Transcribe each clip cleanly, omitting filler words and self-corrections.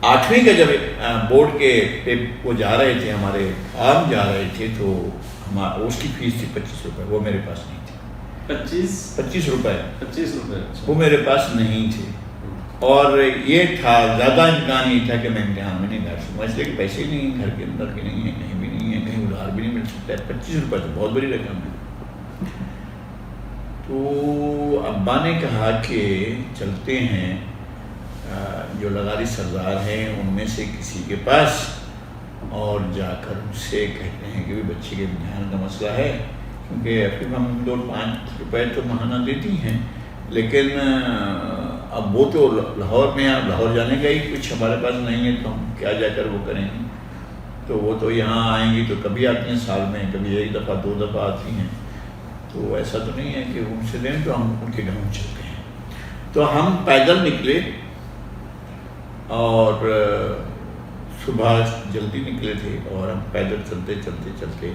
8ویں کا جب بورڈ کے وہ جا رہے تھے، ہمارے عام جا رہے تھے، تو اس کی فیس تھی 25 روپے، وہ میرے پاس نہیں تھی۔ 25 روپے وہ میرے پاس نہیں تھے، اور یہ تھا زیادہ امکان یہ تھا کہ میں امتحان میں نہیں بیٹھ سکوں، اس لیے کہ پیسے نہیں ہیں، گھر کے اندر کے نہیں ہیں، کہیں بھی نہیں ہیں، کہیں ادھار بھی نہیں مل سکتا ہے۔ 25 روپے تو بہت بڑی رقم ہے۔ تو ابا نے کہا کہ چلتے ہیں، جو لغاری سردار ہیں ان میں سے کسی کے پاس، اور جا کر ان سے کہتے ہیں کہ بچے کے امتحان کا مسئلہ ہے، کیونکہ پھر ہم 2-5 روپے تو ماہانہ دیتی ہیں، لیکن اب وہ تو لاہور میں، لاہور جانے کا ہی کچھ ہمارے پاس نہیں ہے، تو ہم کیا جا کر وہ کریں گے؟ تو وہ تو یہاں آئیں گی تو کبھی آتی ہیں سال میں، کبھی 1 دفعہ 2 دفعہ آتی ہیں، تو ایسا تو نہیں ہے کہ ان سے دیں، تو ہم ان کے گھروں چلتے ہیں۔ تو ہم پیدل نکلے، اور صبح جلدی نکلے تھے، اور ہم پیدل چلتے چلتے چلتے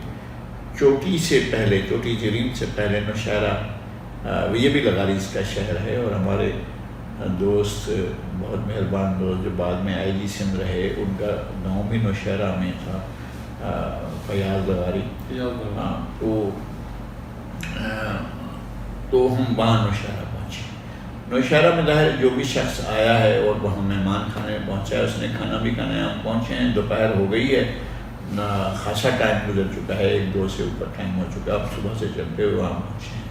چوٹی سے پہلے، چوٹی جرین سے پہلے نوشہرہ، یہ بھی لغاریز کا شہر ہے، اور ہمارے دوست، بہت مہربان دوست جو بعد میں آئی جی سندھ رہے، ان کا گاؤں بھی نوشہرہ میں تھا، فیاض لغاری۔ ہاں، تو ہم وہاں نوشہرہ پہنچے۔ نوشہرہ میں ظاہر جو بھی شخص آیا ہے اور وہاں مہمان خانے پہنچا ہے، اس نے کھانا بھی کھانا ہے۔ ہم پہنچے ہیں، دوپہر ہو گئی ہے، خاصا ٹائم گزر چکا ہے، 1-2 سے اوپر ٹائم ہو چکا ہے، اب صبح سے چلتے ہوئے وہاں پہنچے ہیں۔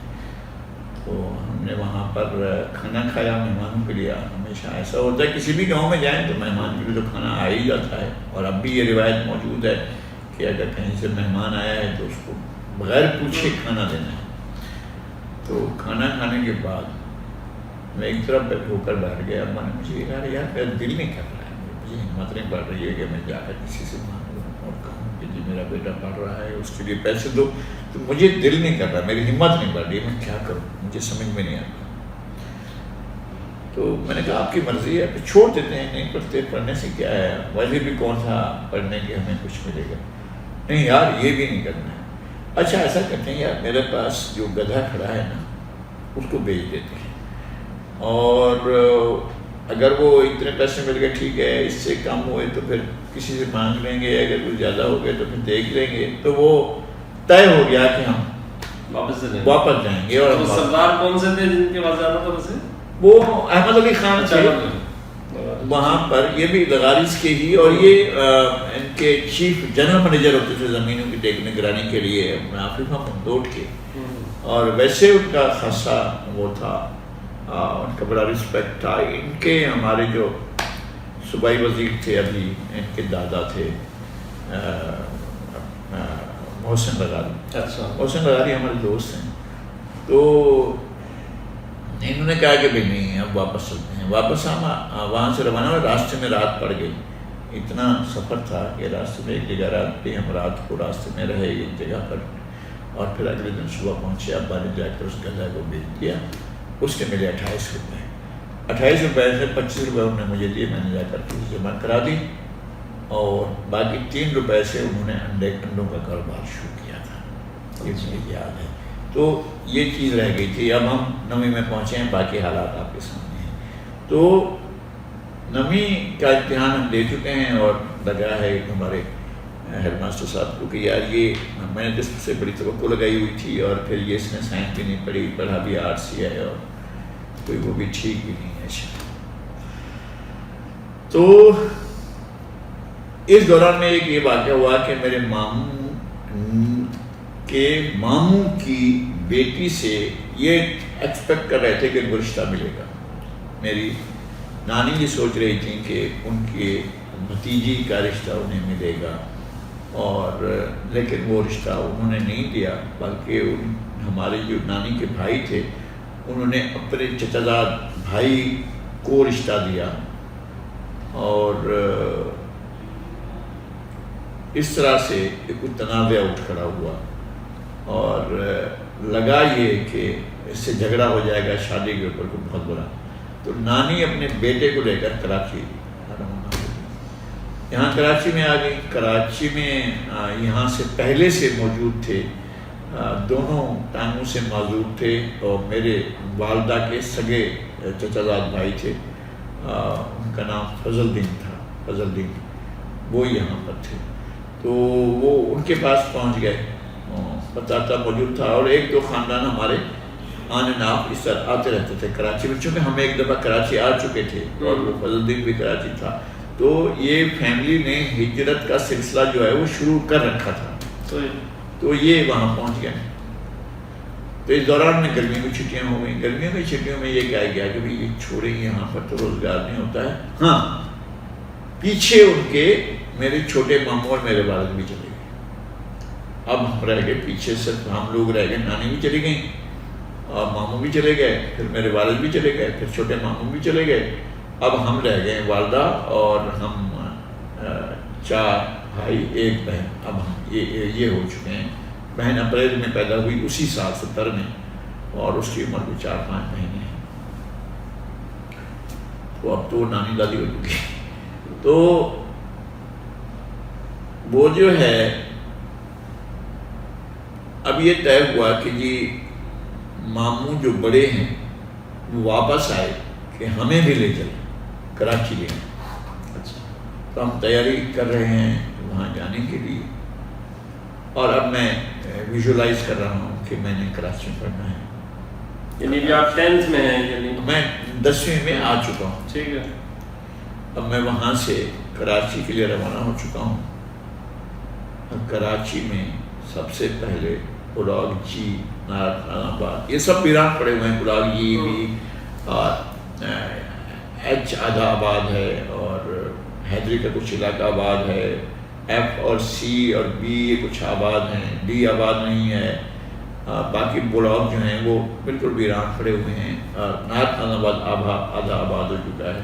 تو ہم نے وہاں پر کھانا کھایا مہمانوں کے لیے۔ ہمیشہ ایسا ہوتا ہے کسی بھی گاؤں میں جائیں تو مہمان کے لیے تو کھانا آ ہی جاتا ہے، اور اب بھی یہ روایت موجود ہے کہ اگر کہیں سے مہمان آیا ہے تو اس کو بغیر پوچھے کھانا دینا ہے۔ تو کھانا کھانے کے بعد میں ایک طرف ہو کر بیٹھ گیا۔ ابا نے مجھے کہا یار میرا دل نہیں کر رہا ہے، مجھے ہمت نہیں پڑ رہی ہے کہ میں جا کر کسی سے مانگوں اور کہوں کہ جی میرا بیٹا پڑھ رہا ہے، اس کے لیے پیسے دو، تو مجھے دل نہیں کر رہا، میری ہمت نہیں پڑ رہی ہے، میں کیا کروں، مجھے سمجھ میں نہیں آتا۔ تو میں نے کہا آپ کی مرضی ہے، پھر چھوڑ دیتے ہیں، نہیں پڑھتے، پڑھنے سے کیا ہے، ویسے بھی کون سا پڑھنے کے ہمیں کچھ ملے گا، نہیں یار یہ بھی نہیں کرنا ہے۔ اچھا ایسا کرتے ہیں یار، میرے پاس جو گدھا کھڑا ہے نا اس کو بیچ دیتے ہیں، اور اگر وہ اتنے پیسے مل گئے ٹھیک ہے، اس سے کم ہوئے تو پھر کسی سے مانگ لیں گے، اگر کچھ زیادہ ہو گئے تو پھر دیکھ لیں گے۔ تو وہ طے ہو گیا کہ ہم واپس جائیں گے۔ اور سردار کون سے تھے جن کے پاس جانا تھا ویسے؟ وہ احمد علی خان تھے، وہاں پر یہ بھی لغاریز کے ہی، اور یہ ان کے چیف جنرل منیجر ہوتے تھے زمینوں کی نگرانی کے لیے آفریقہ مندوٹ کے، اور ویسے ان کا خاصا وہ تھا، ان کا بڑا رسپیکٹ تھا۔ ان کے ہمارے جو صوبائی وزیر تھے ابھی، ان کے دادا تھے محسن لغاری۔ اچھا، محسن لغاری ہمارے دوست ہیں۔ تو انہوں نے کہا کہ بھائی نہیں اب واپس چلتے ہیں۔ واپس ہم وہاں سے روانہ ہوئے، راستے میں رات پڑ گئی، اتنا سفر تھا کہ راستے میں ایک جگہ رات پہ ہم رات کو راستے میں رہے ایک جگہ پر، اور پھر اگلے دن صبح پہنچے۔ ابا نے جا کر اس گدھا کو بیچ دیا، اس کے ملے 28 روپے۔ 28 روپے سے 25 روپے انہوں نے مجھے دیے، میں نے جا کر فیس جمع کرا دی، اور باقی 3 روپے سے انہوں نے انڈوں کا کاروبار شروع کیا تھا، یہ مجھے یاد ہے۔ تو یہ چیز رہ گئی تھی۔ اب ہم 9ویں میں پہنچے ہیں، باقی حالات آپ کے سامنے ہیں۔ تو 9ویں کا امتحان ہم دے چکے ہیں، اور لگا ہے ہمارے ہیڈ ماسٹر صاحب کو کہ یار یہ میں نے جس سے بڑی توقع لگائی ہوئی تھی، اور پھر یہ اس نے سائنس بھی نہیں پڑھی، پڑھا بھی آرٹس ہی ہے، اور کوئی وہ بھی ٹھیک بھی نہیں ہے شاید۔ تو اس دوران میں ایک یہ واقعہ ہوا کہ میرے ماموں کی بیٹی سے یہ ایکسپیکٹ کر رہے تھے کہ ان کو رشتہ ملے گا۔ میری نانی یہ سوچ رہی تھی کہ ان کے بھتیجی کا رشتہ انہیں ملے گا، اور لیکن وہ رشتہ انہوں نے نہیں دیا، بلکہ ہمارے جو نانی کے بھائی تھے انہوں نے اپنے چچا زاد بھائی کو رشتہ دیا، اور اس طرح سے ایک تنازع اٹھ کھڑا ہوا، اور لگا یہ کہ اس سے جھگڑا ہو جائے گا شادی کے اوپر کوئی بہت بڑا۔ تو نانی اپنے بیٹے کو لے کر کراچی یہاں کراچی میں آ گئی۔ کراچی میں یہاں سے پہلے سے موجود تھے، دونوں ٹانگوں سے معذور تھے، اور میرے والدہ کے سگے چچا زاد بھائی تھے، ان کا نام فضل الدین تھا، فضل الدین، وہ یہاں پر تھے، تو وہ ان کے پاس پہنچ گئے، بتاتا موجود تھا، اور ایک دو خاندان ہمارے آن اینڈ آف اس طرح آتے رہتے تھے کراچی میں، چونکہ ہم ایک دفعہ کراچی آ چکے تھے اور وہ فضل الدین بھی کراچی تھا، تو یہ فیملی نے ہجرت کا سلسلہ جو ہے وہ شروع کر رکھا تھا، تو یہ وہاں پہنچ گئے۔ تو اس دوران میں گرمیوں کی چھٹیاں ہو گئیں، گرمیوں کی چھٹیوں میں یہ کہا گیا کہ بھائی یہ چھوڑیں، یہاں پر تو روزگار نہیں ہوتا ہے۔ ہاں، پیچھے ان کے میرے چھوٹے ماموں اور میرے والد بھی چلے گئے، اب ہم رہ گئے پیچھے، صرف ہم لوگ رہ گئے، نانی بھی چلی گئیں اور ماموں بھی چلے گئے، پھر میرے والد بھی چلے گئے، پھر چھوٹے ماموں بھی چلے گئے، اب ہم رہ گئے والدہ اور ہم 4 بھائی 1 بہن، اب ہم یہ ہو چکے ہیں۔ بہن اپریل میں پیدا ہوئی اسی سال 70 میں، اور اس کی عمر بھی 4-5 مہینے ہیں، تو اب تو نانی دادی ہو چکی۔ تو وہ جو ہے اب یہ طے ہوا کہ جی ماموں جو بڑے ہیں وہ واپس آئے کہ ہمیں بھی لے چلیں کراچی لے۔ اچھا، تو ہم تیاری کر رہے ہیں وہاں جانے کے لیے، اور اب میں ویژولائز کر رہا ہوں کہ میں نے کراچی میں پڑھنا ہے، یعنی آپ 10th میں ہیں؟ یعنی میں 10ویں میں آ چکا ہوں، ٹھیک ہے، اب میں وہاں سے کراچی کے لیے روانہ ہو چکا ہوں۔ کراچی میں سب سے پہلے بلاگ جی، نارائن آباد، یہ سب پیران پڑے ہوئے ہیں، بلاگ جی بھی، اور ایچ آدھا آباد ہے، اور حیدری کا کچھ علاقہ آباد ہے، ایف اور سی اور بی یہ کچھ آباد ہیں، ڈی آباد نہیں ہے، باقی بلاک جو ہیں وہ بالکل ویران پڑے ہوئے ہیں، نارائن آباد آدھا آباد ہو چکا ہے۔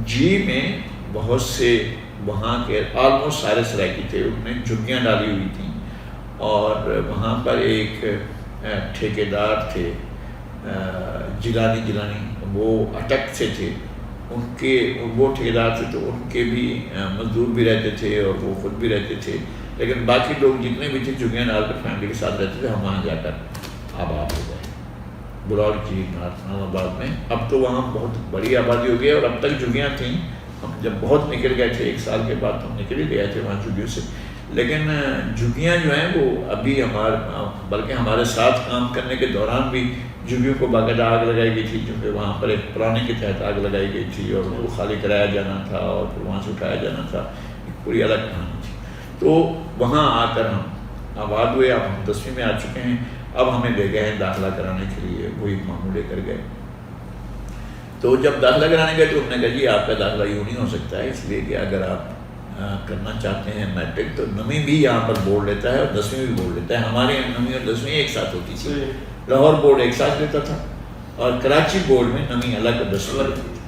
جی میں بہت سے وہاں کے آلموسٹ سارے سرائکی تھے، ان نے جھگیاں ڈالی ہوئی تھیں، اور وہاں پر ایک ٹھیکیدار تھے جیلانی، وہ اٹک سے تھے، ان کے وہ ٹھیکیدار تھے، تو ان کے بھی مزدور بھی رہتے تھے اور وہ خود بھی رہتے تھے، لیکن باقی لوگ جتنے بھی تھے جھگیاں ڈال کر فیملی کے ساتھ رہتے تھے، ہم وہاں جا کر آباد ہو گئے بلاگ جی نارائن آباد میں۔ اب تو وہاں بہت بڑی آبادی ہو گئی، اور اب تک جھگیاں تھیں، ہم جب بہت نکل گئے تھے 1 سال کے بعد ہم نکل ہی گئے تھے وہاں جھگیوں سے، لیکن جھگیاں جو ہیں وہ ابھی بلکہ ہمارے ساتھ کام کرنے کے دوران بھی جھگیوں کو باقاعدہ آگ لگائی گئی تھی، کیونکہ وہاں پر ایک پرانے کے تحت آگ لگائی گئی تھی، اور وہ خالی کرایا جانا تھا اور پھر وہاں سے اٹھایا جانا تھا، ایک پوری الگ کہانی تھی۔ تو وہاں آ کر ہم آباد ہوئے، اب ہم 10ویں میں آ چکے ہیں، اب ہمیں لے گئے ہیں داخلہ کرانے کے لیے، وہی ماموں لے کر گئے۔ تو جب داخلہ کرانے گئے تو انہوں نے کہا جی آپ کا داخلہ یوں نہیں ہو سکتا ہے، اس لیے کہ اگر آپ کرنا چاہتے ہیں میٹرک تو 9ویں بھی یہاں پر بورڈ لیتا ہے اور 10ویں بھی بورڈ لیتا ہے، ہمارے یہاں 9ویں اور 10ویں ایک ساتھ ہوتی تھی، لاہور بورڈ ایک ساتھ لیتا تھا، اور کراچی بورڈ میں 9ویں الگ اور 10ویں الگ ہوتی تھی۔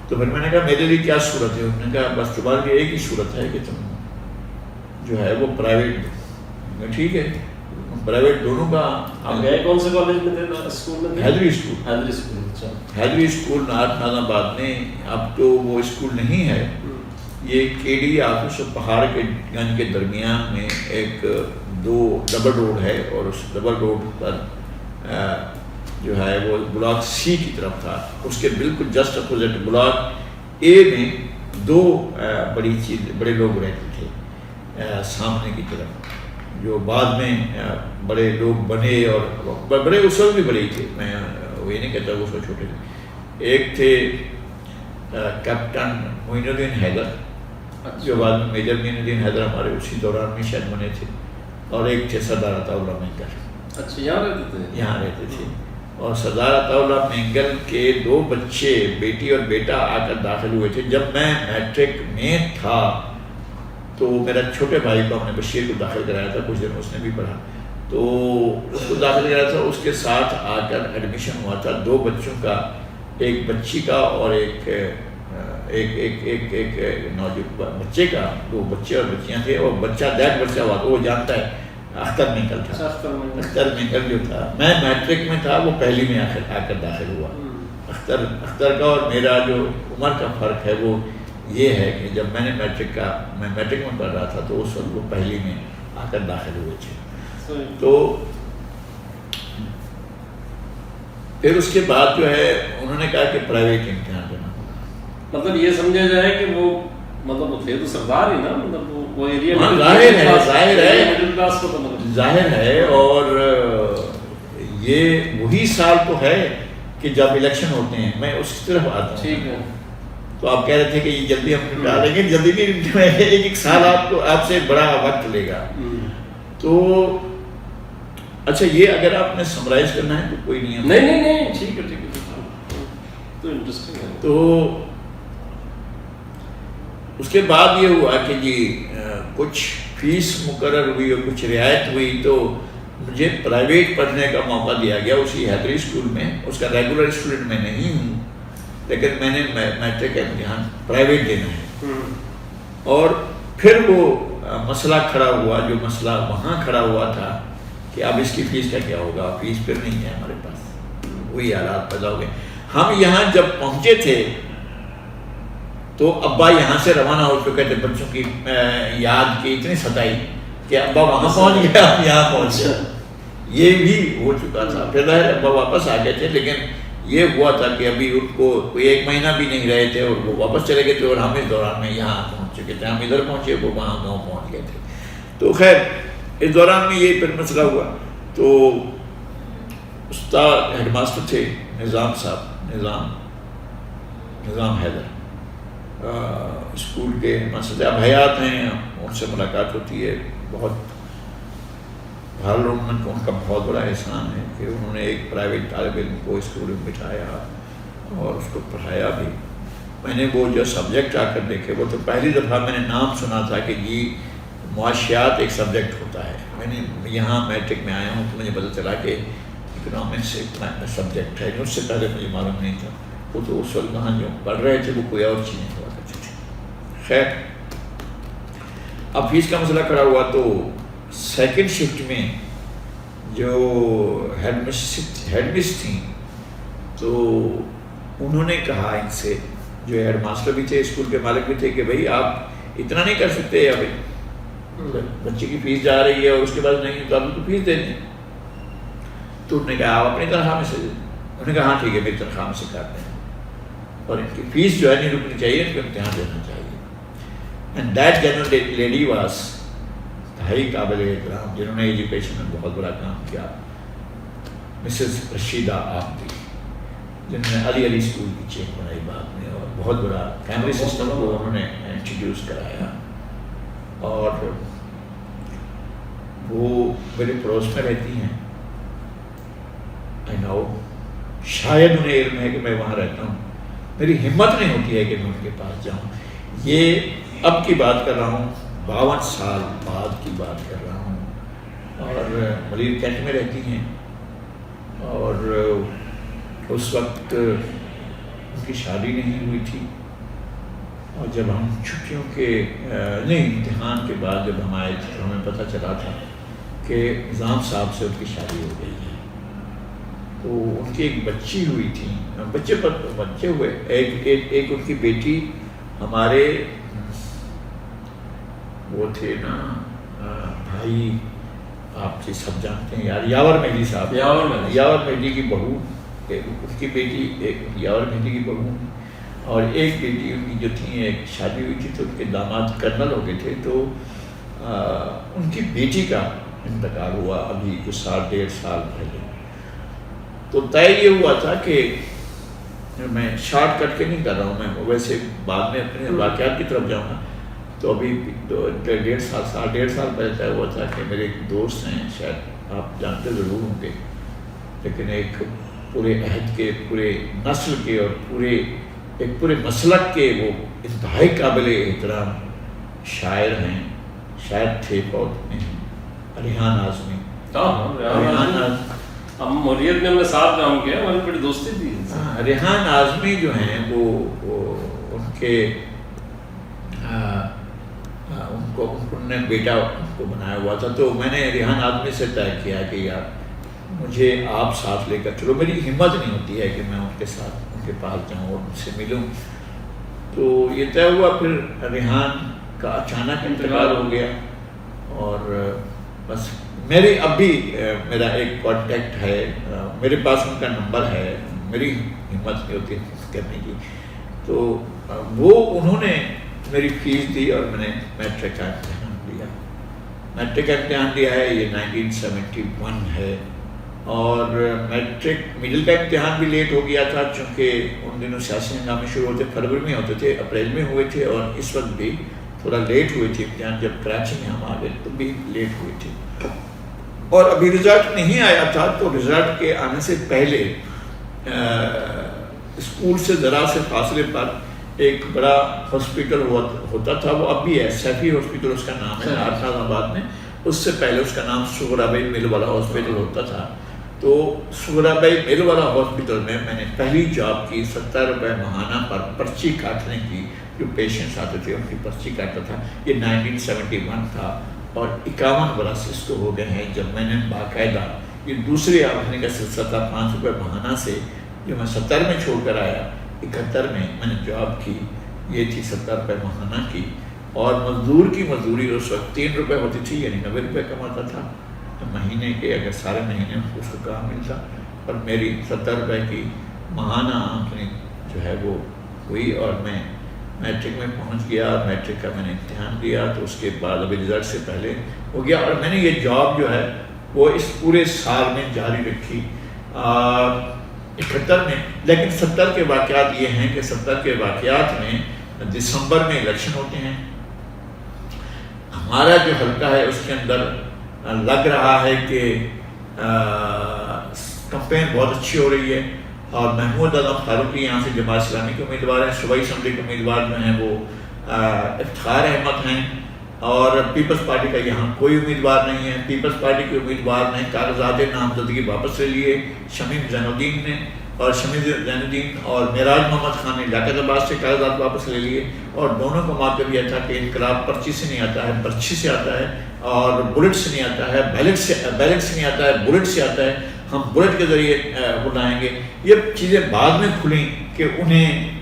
تو پھر میں نے کہا میرے لیے کیا صورت ہے؟ انہوں نے کہا بس تمہارے لیے ایک ہی صورت ہے کہ تم جو ہے وہ پرائیویٹ دو۔ ٹھیک ہے، پرائیویٹ دونوں کا۔ آپ گئے کون سے کالج میں تھے؟ اسکول میں تھے؟ حیدری اسکول۔ حیدری اسکول، اچھا۔ حیدری اسکول نارائن آباد میں، اب تو وہ اسکول نہیں ہے، یہ کے ڈی آفس اور پہاڑ کے گنج کے درمیان میں ایک 2 ڈبل روڈ ہے، اور اس ڈبل روڈ پر جو ہے وہ بلاک سی کی طرف تھا، اس کے بالکل جسٹ اپوزٹ بلاک اے میں 2 بڑے لوگ رہتے تھے سامنے کی طرف، جو بعد میں بڑے لوگ بنے، اور بڑے اس وقت بھی بڑے ہی تھے، میں وہ یہ نہیں کہتا وہ اس وقت چھوٹے تھے۔ ایک تھے کیپٹن معین الدین حیدر، جو بعد میں میجر معین الدین حیدر ہمارے اسی دوران میں شاید بنے تھے، اور ایک تھے سردار عطا اللہ مینگل۔ اچھا، یہاں رہتے تھے؟ یہاں رہتے تھے، اور سردار عطا اللہ مینگل کے 2 بچے، بیٹی اور بیٹا، آ کر داخل ہوئے تھے۔ جب میں میٹرک میں تھا تو میرا چھوٹے بھائی کو ہم نے بشیر کو داخل کرایا تھا، کچھ دن اس نے بھی پڑھا، تو اس کو داخل کرایا تھا، اس کے ساتھ آ کر ایڈمیشن ہوا تھا 2 بچوں کا، ایک بچی کا اور ایک نوجوان بچے کا، 2 بچے اور بچیاں تھے، اور بچہ دیکھ بچہ ہوا تو وہ جانتا ہے اختر مینگل تھا، اختر مینگل جو تھا، میں میٹرک میں تھا، وہ پہلی میں آ کر داخل ہوا۔ اختر کا اور میرا جو عمر کا فرق ہے وہ یہ ہے کہ جب میں میٹرک میں پڑھ رہا تھا تو اس وقت وہ پہلی میں آ کر داخل ہوئے تھے۔ تو پھر اس کے بعد جو ہے انہوں نے کہا کہ پرائیویٹ امتحان دینا ہوگا، مطلب یہ سمجھا جائے کہ وہ مطلب وہ تھے تو سردار ہی نا، مطلب وہ ایریا ظاہر ہے. اور یہ وہی سال تو ہے کہ جب الیکشن ہوتے ہیں. میں اس طرف آتا ہوں. ٹھیک ہے. تو آپ کہہ رہے تھے کہ یہ جلدی ہم نپٹا لیں گے. جلدی نہیں، ایک سال آپ سے بڑا وقت لے گا. تو اچھا، یہ اگر آپ نے سمرائز کرنا ہے تو کوئی نہیں ٹھیک ہے تو انٹرسٹنگ ہے. تو اس کے بعد یہ ہوا کہ جی کچھ فیس مقرر ہوئی اور کچھ رعایت ہوئی، تو مجھے پرائیویٹ پڑھنے کا موقع دیا گیا اسی حیدری اسکول میں. اس کا ریگولر اسٹوڈنٹ میں نہیں ہوں، لیکن میں نے میٹرک کا امتحان پرائیویٹ دینا ہے. اور پھر وہ مسئلہ کھڑا ہوا، جو مسئلہ وہاں کھڑا ہوا تھا کہ اب اس کی فیس کا کیا ہوگا. فیس پھر نہیں ہے ہمارے پاس. وہی حالات پیدا ہو گئے. ہم یہاں جب پہنچے تھے تو ابا یہاں سے روانہ ہو چکے تھے. بچوں کی یاد کی اتنی ستائی کہ ابا وہاں پہنچ گیا، ہم یہاں پہنچ گئے. یہ بھی ہو چکا تھا. پھر ابا واپس آ گئے تھے، لیکن یہ ہوا تھا کہ ابھی ان کو کوئی 1 مہینہ بھی نہیں رہے تھے اور وہ واپس چلے گئے تھے. اور ہم اس دوران میں یہاں پہنچ چکے تھے. ہم ادھر پہنچے، وہ وہاں گاؤں پہنچ گئے تھے. تو خیر اس دوران میں یہ پھر مسئلہ ہوا. تو استاد ہیڈ ماسٹر تھے نظام صاحب، نظام حیدر، اسکول کے مسئلے اب حیات ہیں. ان سے ملاقات ہوتی ہے. بہت ان کا بہت بڑا احسان ہے کہ انہوں نے ایک پرائیویٹ طالب علم کو اسکول میں بٹھایا اور اس کو پڑھایا بھی. میں نے وہ جو سبجیکٹ آ کر دیکھے، وہ تو پہلی دفعہ میں نے نام سنا تھا کہ جی معاشیات ایک سبجیکٹ ہوتا ہے. میں نے یہاں میٹرک میں آیا ہوں تو مجھے پتہ چلا کہ اکنامکس ایک سبجیکٹ ہے. اس سے پہلے مجھے معلوم نہیں تھا. وہ تو اس وقت وہاں جو پڑھ رہے تھے وہ کوئی اور چیزیں ہوا کرتی تھی. خیر اب فیس کا مسئلہ کھڑا ہوا تو سیکنڈ شفٹ میں جو ہیڈ مس تھیں تو انہوں نے کہا ان سے، جو ہیڈ ماسٹر بھی تھے، اسکول کے مالک بھی تھے، کہ بھائی آپ اتنا نہیں کر سکتے. ابھی بچے کی فیس جا رہی ہے اور اس کے بعد نہیں تو آپ کو فیس دے دیں. تو انہوں نے کہا آپ اپنی تنخواہ میں سے دیں. انہوں نے کہا ہاں ٹھیک ہے، میری تنخواہ میں سے کر دیں اور ان کی فیس جو ہے نہیں رکنی چاہیے، ان کو امتحان دینا چاہیے. And that general lady was بھائی قابل احترام، جنہوں نے ایجوکیشن میں بہت بڑا کام کیا، مسز رشیدہ آفدی، جنہوں نے علی اسکول کی چیک بنائی بعد میں اور بہت بڑا فیملی سسٹم کو انہوں نے انٹروڈیوس کرایا. اور وہ میرے پڑوس میں رہتی ہیں. شاید انہیں علم ہے کہ میں وہاں رہتا ہوں. میری ہمت نہیں ہوتی ہے کہ میں ان کے پاس جاؤں. یہ اب کی بات کر رہا ہوں، 52 سال بعد کی بات کر رہا ہوں. اور ملیر کینٹ میں رہتی ہیں. اور اس وقت ان کی شادی نہیں ہوئی تھی. اور جب ہم چھٹیوں کے امتحان کے بعد جب ہم آئے تھے تو ہمیں پتہ چلا تھا کہ نظام صاحب سے ان کی شادی ہو گئی ہے. تو ان کی ایک بچی ہوئی تھی، بچے ہوئے. ایک ان کی بیٹی ہمارے وہ تھے نا بھائی، آپ سے سب جانتے ہیں یار، یاور مہدی صاحب، یاور مہدی کی بہو، اس کی بیٹی ایک یاور مہدی کی بہو. اور ایک بیٹی ان کی جو تھی، ایک شادی ہوئی تھی تو ان کے داماد کرنل ہو گئے تھے. تو ان کی بیٹی کا انتقال ہوا ابھی کچھ سال 1.5 سال پہلے. تو طے یہ ہوا تھا کہ میں شارٹ کٹ کے نہیں کر رہا ہوں، میں ویسے بعد میں اپنے واقعات کی طرف جاؤں گا. تو ابھی 1.5 سال پہلے طے ہوا تھا کہ میرے ایک دوست ہیں، شاید آپ جانتے ضرور ہوں گے، لیکن ایک پورے عہد کے، پورے نسل کے اور ایک پورے مسلک کے وہ انتہائی قابل احترام شاعر ہیں، شاعر تھے بہت ہیں، ریحان اعظمی. موریت میں ہم نے ساتھ کام کیا، ہماری بڑی دوستی تھی. ریحان اعظمی جو ہیں وہ ان کے انہوں نے بیٹا ان کو بنایا ہوا تھا. تو میں نے ریحان اعظمی سے طے کیا کہ یار مجھے آپ ساتھ لے کر چلو. میری ہمت نہیں ہوتی ہے کہ میں ان کے ساتھ ان کے پاس جاؤں اور ان سے ملوں. تو یہ طے ہوا. پھر ریحان کا اچانک انتقال ہو گیا اور بس میری اب بھی میرا ایک کانٹیکٹ ہے، میرے پاس ان کا نمبر ہے. میری ہمت نہیں ہوتی کرنے کی تو وہ انہوں نے میری فیس دی اور میں نے میٹرک کا امتحان دیا. میٹرک کا امتحان دیا ہے یہ 1971 ہے. اور میٹرک مڈل کا امتحان بھی لیٹ ہو گیا تھا چونکہ ان دنوں سیاسی ہنگامے شروع ہوتے فروری میں ہوتے تھے, اپریل میں ہوئے تھے, اور اس وقت بھی تھوڑا لیٹ ہوئے تھے امتحان. جب کراچی میں ہم آ گئے تو بھی لیٹ ہوئے تھے, اور ابھی رزلٹ نہیں آیا تھا. تو رزلٹ کے آنے سے پہلے اسکول سے ذرا سے فاصلے پر ایک بڑا ہاسپٹل ہوتا تھا, وہ اب بھی ہے, سیفی ہاسپٹل اس کا نام ہے ناظم آباد میں. اس سے پہلے اس کا نام سغرا بائی مل والا ہاسپٹل ہوتا تھا. تو سغرا بائی مل والا ہاسپٹل میں نے پہلی جاب کی 70 روپے ماہانہ پر پرچی کاٹنے کی. جو پیشنٹس آتے تھے ان کی پرچی کاٹتا تھا. یہ 1971 تھا, اور 51 برس اس کو ہو گئے ہیں جب میں نے باقاعدہ یہ دوسری آمدنی کا سلسلہ تھا 5 روپے ماہانہ سے, جو میں 70 میں چھوڑ کر آیا. 71 میں نے جاب کی, یہ تھی 70 روپے ماہانہ کی. اور مزدور کی مزدوری اس وقت 3 روپے ہوتی تھی, یعنی 90 روپے کماتا تھا مہینے کے, اگر سارے مہینے اس کو کام ملتا. اور میری 70 روپے کی ماہانہ آمدنی جو ہے وہ ہوئی, اور میں میٹرک میں پہنچ گیا. میٹرک کا میں نے امتحان دیا, تو اس کے بعد ابھی رزلٹ سے پہلے ہو گیا. اور میں نے یہ جاب جو ہے وہ اس پورے سال میں جاری رکھی 71 میں. لیکن 70 کے واقعات یہ ہیں کہ 70 کے واقعات میں دسمبر میں الیکشن ہوتے ہیں. ہمارا جو حلقہ ہے اس کے اندر لگ رہا ہے کہ کمپین بہت اچھی ہو رہی ہے, اور محمود اعظم فاروقی یہاں سے جماعت اسلامی کے امیدوار ہیں. صوبائی اسمبلی کے امیدوار جو ہیں وہ افتخار احمد ہیں, اور پیپلز پارٹی کا یہاں کوئی امیدوار نہیں ہے. پیپلز پارٹی کے امیدوار نے کاغذات نامزدگی واپس لے لیے, شمیم زین الدین نے, اور شمیم زین الدین اور معراج محمد خان نے لیاقت آباد سے کاغذات واپس لے لیے. اور دونوں کا موقف یہ تھا کہ انقلاب پرچی سے نہیں آتا ہے, پرچی سے آتا ہے, اور بلٹ سے نہیں آتا ہے, بیلٹ سے نہیں آتا ہے, بلٹ سے آتا ہے, ہم بلٹ کے ذریعے بلائیں گے. یہ چیزیں بعد میں کھلیں کہ انہیں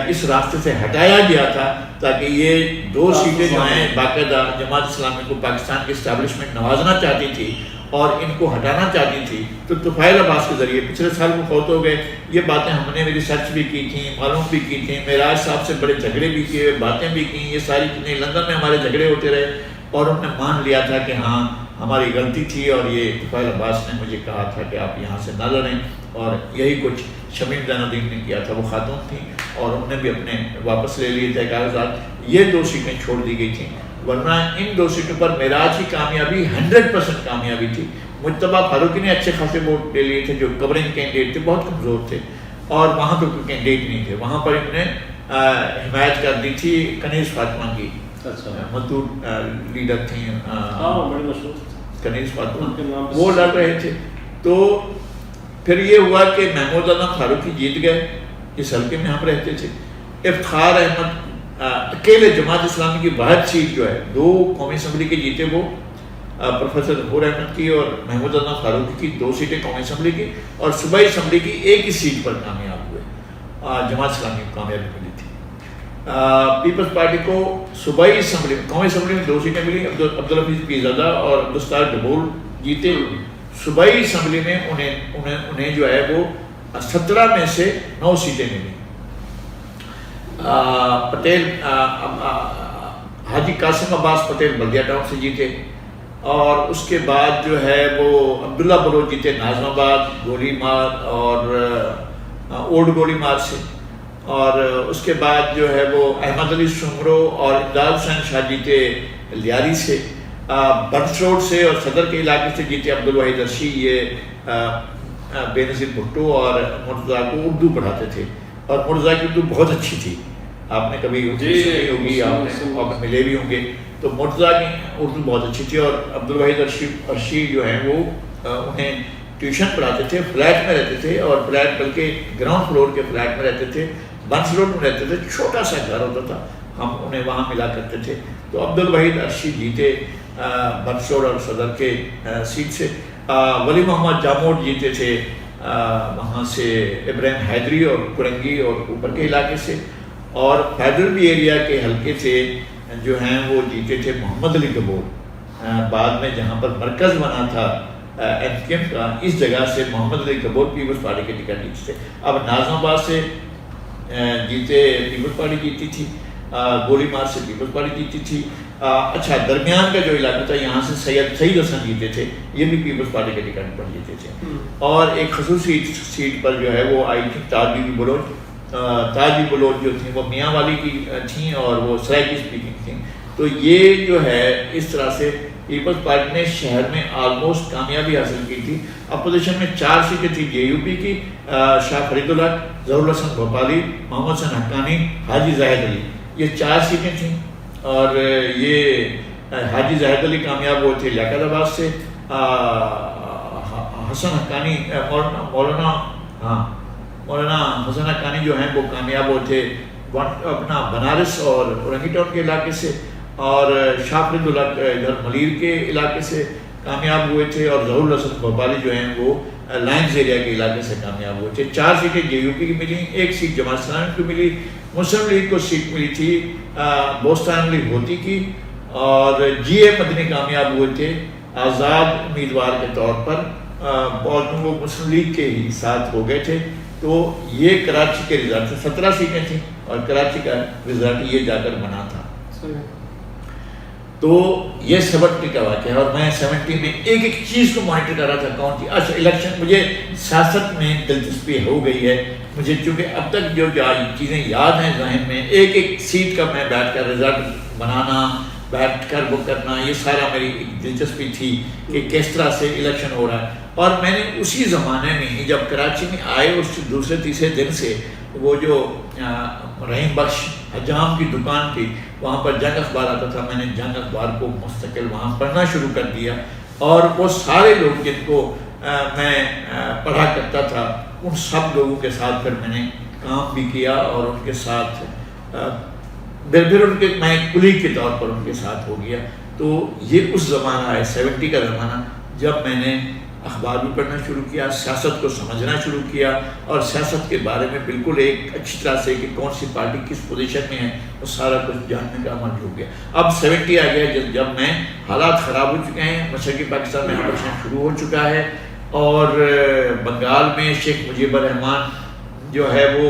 اس راستے سے ہٹایا گیا تھا تاکہ یہ 2 سیٹیں جو ہیں باقاعدہ جماعت اسلامی کو پاکستان کی اسٹیبلشمنٹ نوازنا چاہتی تھی اور ان کو ہٹانا چاہتی تھی. تو طفیل عباس کے ذریعے پچھلے سال وہ فوت ہو گئے. یہ باتیں ہم نے ریسرچ بھی کی تھیں, معلوم بھی کی تھیں, معراج صاحب سے بڑے جھگڑے بھی کیے, باتیں بھی کی. یہ ساری چیزیں لندن میں ہمارے جھگڑے ہوتے رہے, اور انہوں نے مان لیا تھا کہ ہاں ہماری غلطی تھی. اور یہ طفیل عباس نے مجھے کہا تھا کہ آپ یہاں سے نہ لڑیں, اور یہی کچھ شمیم زین الدین نے کیا تھا. وہ خاتون تھیں اور انہوں نے بھی اپنے واپس لے لیے تھے کاغذات. یہ 2 سیٹیں چھوڑ دی گئی تھیں, ورنہ ان 2 سیٹوں پر معراج کی کامیابی 100% کامیابی تھی. مجتبیٰ فاروقی نے اچھے خاصے ووٹ لے لیے تھے, جو کورنگ کینڈیڈیٹ تھے, بہت کمزور تھے, اور وہاں پہ کوئی کینڈیڈیٹ نہیں تھے. وہاں پر انہوں نے حمایت کر دی تھی کنیز فاطمہ کی, مزدور لیڈر تھیں کنیز فاطمہ, وہ لڑ رہے تھے. تو پھر یہ ہوا کہ محمود اعظم فاروقی جیت گئے. اس حلقے میں ہم رہتے تھے. افتخار احمد اکیلے جماعت اسلامی کی واحد سیٹ جو ہے 2 قومی اسمبلی کے جیتے, وہ پروفیسر ظہور احمد کی اور محمود اعظم فاروقی کی 2 سیٹیں قومی اسمبلی کی, اور صوبائی اسمبلی کی ایک ہی سیٹ پر کامیاب ہوئے. جماعت اسلامی کو کامیابی ملی تھی. پیپلز پارٹی کو صوبائی اسمبلی قومی اسمبلی میں 2 سیٹیں ملی, عبدالحفیظ پیرزادہ اور عبدالستار ڈبول جیتے. صوبائی اسمبلی میں انہیں جو ہے وہ 17 میں سے 9 سیٹیں ملی. پٹیل حاجی قاسم عباس پٹیل بلدیہ ٹاؤن سے جیتے, اور اس کے بعد جو ہے وہ عبداللہ بلوچ جیتے ناظم آباد, گولی مار اور اوڈ گولی مار سے, اور اس کے بعد جو ہے وہ احمد علی سمرو اور امداد حسین شاہ جیتے لیاری سے. بٹس روڈ سے اور صدر کے علاقے سے جیتے عبدالواحد عرشی, یہ بے نظیر بھٹو اور مرتضیٰ کو اردو پڑھاتے تھے, اور مرتضیٰ کی اردو بہت اچھی تھی. آپ نے کبھی اردو سنی ہوگی, آپ ملے بھی ہوں گے. تو مرتضیٰ کی اردو بہت اچھی تھی, اور عبدالواحد عرشی جو ہیں وہ انہیں ٹیوشن پڑھاتے تھے. فلیٹ میں رہتے تھے, اور فلیٹ بلکہ گراؤنڈ فلور کے فلیٹ میں رہتے تھے, بنس روڈ میں رہتے تھے. چھوٹا سا گھر ہوتا تھا, ہم انہیں وہاں ملا کرتے تھے. تو عبدالواحد عرشی جیتے بنس روڈ اور صدر کے سیٹ سے. ولی محمد جاموٹ جیتے تھے وہاں سے ابراہیم حیدری اور کرنگی اور اوپر کے علاقے سے, اور فیڈرل بھی ایریا کے حلقے سے جو ہیں وہ جیتے تھے محمد علی ڈبول. بعد میں جہاں پر مرکز بنا تھا ایم کیو ایم کا, اس جگہ سے محمد علی ڈبول پیپلز پارٹی کے ٹکٹ جیتے تھے. اب ناظم آباد سے جیتے پیپلز پارٹی جیتی تھی، گولی مار سے پیپلز پارٹی جیتی تھی. اچھا درمیان کا جو علاقہ تھا یہاں سے سعید حسن جیتے تھے، یہ بھی پیپلز پارٹی کے ٹکٹ پر جیتے تھے. اور ایک خصوصی سیٹ پر جو ہے وہ آئی تھی تاج بی بلوچ جو تھیں وہ میاں والی کی تھیں اور وہ سرائکی اسپیکنگ تھیں. تو یہ جو ہے اس طرح سے پیپلز پارٹی نے شہر میں آلموسٹ کامیابی حاصل کی تھی. اپوزیشن میں 4 سیٹیں تھیں جے یو پی کی، شاہ فرید اللہ، ظہور الحسن بھوپالی، محمد حسن حقانی، حاجی زاہد علی، یہ 4 سیٹیں تھیں. اور یہ حاجی زاہد علی کامیاب ہوئے تھے لیاقت آباد سے، حسن حقانی مولانا حسن حقانی جو ہیں وہ کامیاب ہوئے تھے اپنا بنارس اور اورنگی ٹاؤن کے علاقے سے، اور شاہ فرید اللہ ادھر ملیر کے علاقے سے کامیاب ہوئے تھے، اور ظہور الحسن بھوپالی جو ہیں وہ لائنز ایریا کے علاقے سے کامیاب ہوئے تھے. 4 سیٹیں جے یو پی کی ملی، 1 سیٹ جماعت اسلامی کو ملی. مسلم لیگ کو سیٹ ملی تھی بوستان علی ہوتی کی، اور جی اے مدنی کامیاب ہوئے تھے آزاد امیدوار کے طور پر، اور وہ مسلم لیگ کے ہی ساتھ ہو گئے تھے. تو یہ کراچی کے رزلٹ سے 17 سیٹیں تھیں اور کراچی کا رزلٹ یہ جا کر بنا تھا. تو یہ 70 کا واقعہ ہے. اور میں 70 میں ایک ایک چیز کو مانیٹر کر رہا تھا کون تھی. اچھا الیکشن، مجھے سیاست میں دلچسپی ہو گئی ہے مجھے، چونکہ اب تک جو چیزیں یاد ہیں ذہن میں، ایک ایک سیٹ کا میں بیٹھ کر رزلٹ بنانا، بیٹھ کر وہ کرنا، یہ سارا میری دلچسپی تھی کہ کس طرح سے الیکشن ہو رہا ہے. اور میں نے اسی زمانے میں جب کراچی میں آئے اس دوسرے تیسرے دن سے وہ جو رحیم بخش حجام کی دکان تھی وہاں پر جنگ اخبار آتا تھا، میں نے جنگ اخبار کو مستقل وہاں پڑھنا شروع کر دیا. اور وہ سارے لوگ جن کو میں پڑھا کرتا تھا ان سب لوگوں کے ساتھ پھر میں نے کام بھی کیا، اور ان کے ساتھ پھر ان کے میں کلیگ کے طور پر ان کے ساتھ ہو گیا. تو یہ اس زمانہ ہے 70 کا زمانہ جب میں نے اخبار بھی پڑھنا شروع کیا، سیاست کو سمجھنا شروع کیا، اور سیاست کے بارے میں بالکل ایک اچھی طرح سے کہ کون سی پارٹی کس پوزیشن میں ہے وہ سارا کچھ جاننے کا عمل ہو گیا. اب 70 آ گیا جب میں حالات خراب ہو چکے ہیں، مشرقی پاکستان میں الیکشن شروع ہو چکا ہے، اور بنگال میں شیخ مجیب الرحمان جو ہے وہ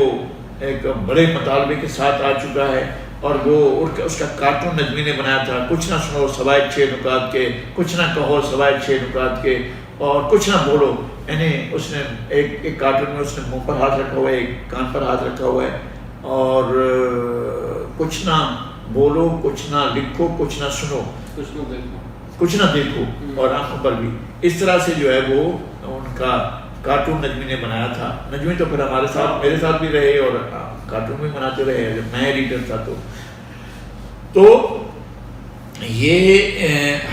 ایک بڑے مطالبے کے ساتھ آ چکا ہے، اور وہ اس کا کارٹون نجمی نے بنایا تھا، کچھ نہ سنو سوائے 6 نکات کے، کچھ نہ کہو سوائے 6 نکات کے، اور کچھ نہ بولو. یعنی اس نے ایک کارٹون میں اس نے منہ پر ہاتھ رکھا ہوا ہے، ایک کان پر ہاتھ رکھا ہوا ہے، اور کچھ نہ بولو، کچھ نہ لکھو، کچھ نہ سنو، کچھ نہ دیکھو، اور آنکھوں پر بھی. اس طرح سے جو ہے وہ ان کا کارٹون نجمی نے بنایا تھا. نجمی تو پھر ہمارے ساتھ میرے ساتھ بھی رہے اور کارٹون بھی بناتے رہے جب میں ایڈیٹر تھا. تو یہ